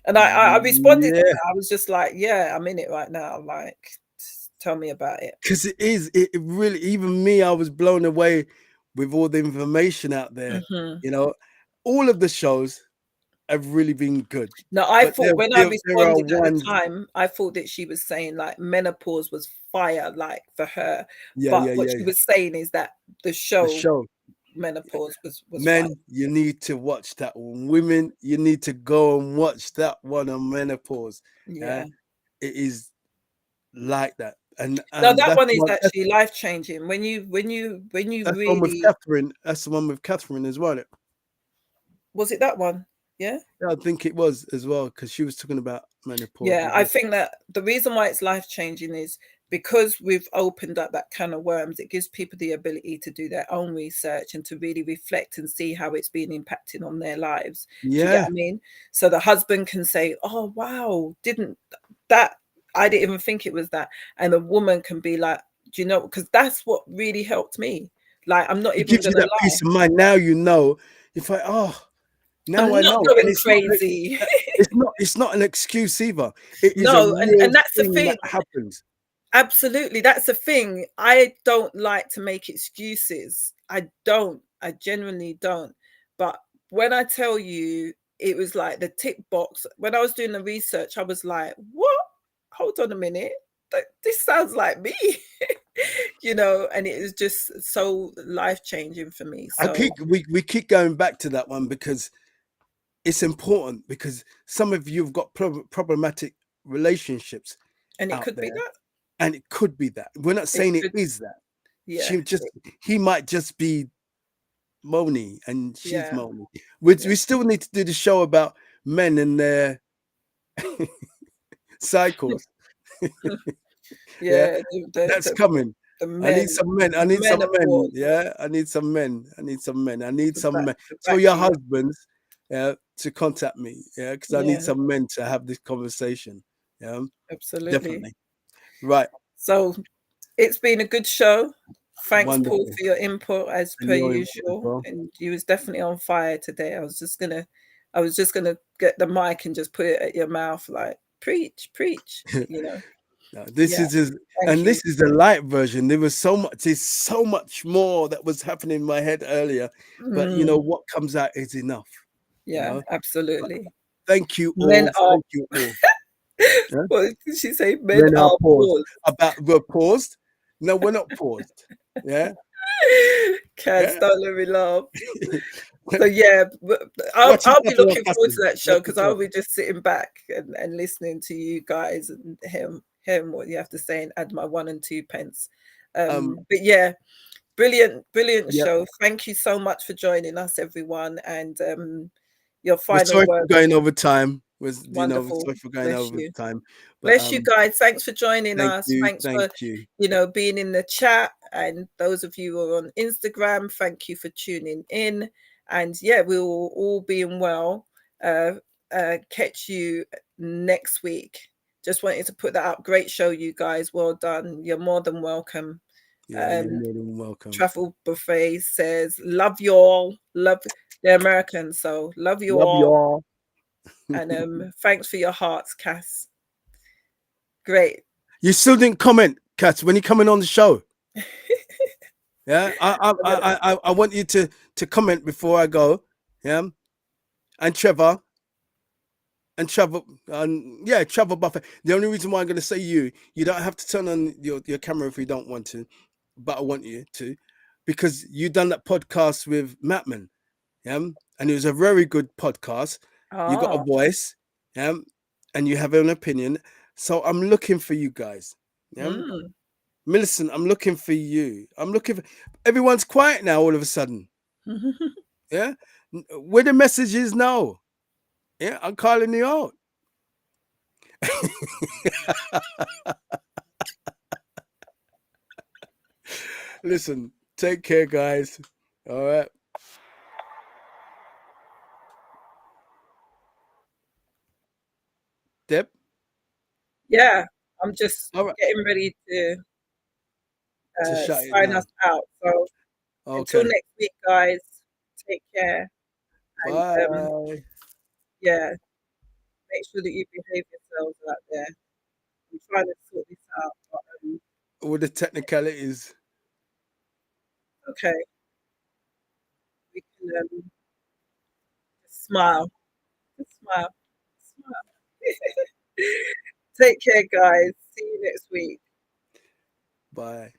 And I responded to Yeah, her. I was just like, yeah, I'm in it right now. Like, tell me about it. because it really, even me, I was blown away with all the information out there. Hmm. You know, all of the shows have really been good, No, I but thought when I there are responded at the ones. time, I thought that she was saying like menopause was fire, like for her. Yeah, But yeah, what yeah, she yeah. was saying is that the The show show. menopause was fire. Men, you need to watch that one. Women, you need to go and watch that one on menopause. Yeah. Yeah, it is like that, and No, that that's one is one. actually life changing. When you That's one with really, Catherine. That's the one with Catherine as well. was it that one? Yeah. Yeah, I think it was as well because she was talking about menopause Yeah, as I well. think that the reason why it's life changing is because we've opened up that can of worms. It gives people the ability to do their own research and to really reflect and see how it's been impacting on their lives. Do you get Yeah, what I mean? So the husband can say, "Oh wow, didn't that? I didn't even think it was that," and the woman can be like, "Do you know?" Because that's what really helped me. Like, I'm not it even gives you gonna that lie. peace of mind. Now you know. If I now I'm I not know, and going crazy. it's not an excuse either. It is a No, real and that's the thing thing. that happens. Absolutely. That's the thing. I don't like to make excuses. I don't. I genuinely don't. But when I tell you, it was like the tick box. When I was doing the research, I was like, what? Hold on a minute. This sounds like me. And it was just so life changing for me. So, We keep going back to that one because it's important because some of you have got problematic relationships and it out could be there, that. and it could be that. We're not It saying it could, is that. yeah. He might just be moany and she's Yeah. moany. Yeah. We still need to do the show about men and their cycles. Yeah, Yeah. that's coming. The I need men, some men. I need some men. menopause, Yeah, I need some men. I need some men. I need some men. the For back your to you. husbands, yeah, to contact me. Yeah, because I need Yeah, some men to have this conversation. Yeah, absolutely. definitely. Right. So it's been a good show. Thanks, Paul, Wonderful. for your input as And per your input as usual. well. And you was definitely on fire today. I was just gonna get the mic and just put it at your mouth, like preach, preach. No, this Yeah. is his, Thank and you. this is the light version. There was so much. There's so much more that was happening in my head earlier, but Mm, what comes out is enough. You yeah, know. But absolutely. thank you Men all. are. Thank you all. Yeah? What did she say? Men Men are are paused. paused. We're paused. No, we're not paused. Yeah, Cats, yeah. don't let me laugh. So yeah, I'll Watch it I'll be happen on looking forward to custom. that show Watch it because I'll be happen. just sitting back and listening to you guys and him what you have to say and add my 1 and 2 pence. Um, But yeah, brilliant yeah. show. Thank you so much for joining us, everyone, and your We're final sorry for words. going over time. Wonderful. Sorry for going Bless over you. time. But Bless you guys. Thanks for joining thank us. you, Thanks thank for, you. being in the chat. And those of you who are on Instagram, thank you for tuning in. And yeah, we will all being well. Catch you next week. Just wanted to put that up. Great show, you guys. Well done. You're more than welcome. Yeah, you're Um, more than welcome. Travel Buffet says, love you all. Love the Americans. So love you Love you all. all. And thanks for your hearts, Cass. Great. You still didn't comment, Kat, when you're coming on the show. Yeah, I want you to comment before I go. Yeah, and Trevor and Trevor Trevor Buffett. The only reason why I'm going to say you don't have to turn on your camera if you don't want to, but I want you to, because you done that podcast with Mattman. Yeah, and it was a very good podcast. You got a Ah. voice. Yeah, and you have an opinion. So I'm looking for you guys. Yeah. Mm. Millicent, I'm looking for you. I'm looking for everyone's quiet now all of a sudden. Yeah. Where the message is now. Yeah, I'm calling you out. Listen, take care, guys. All right. Deb? Yeah, I'm just All right. getting ready to To shut it sign us now. out. So until Okay. next week, guys, take care. And Bye. yeah, Make sure that you behave yourselves out there. I'm trying to sort this out, but All the technicalities. okay, we can just smile. Just smile. Smile. Take care, guys. See you next week. Bye.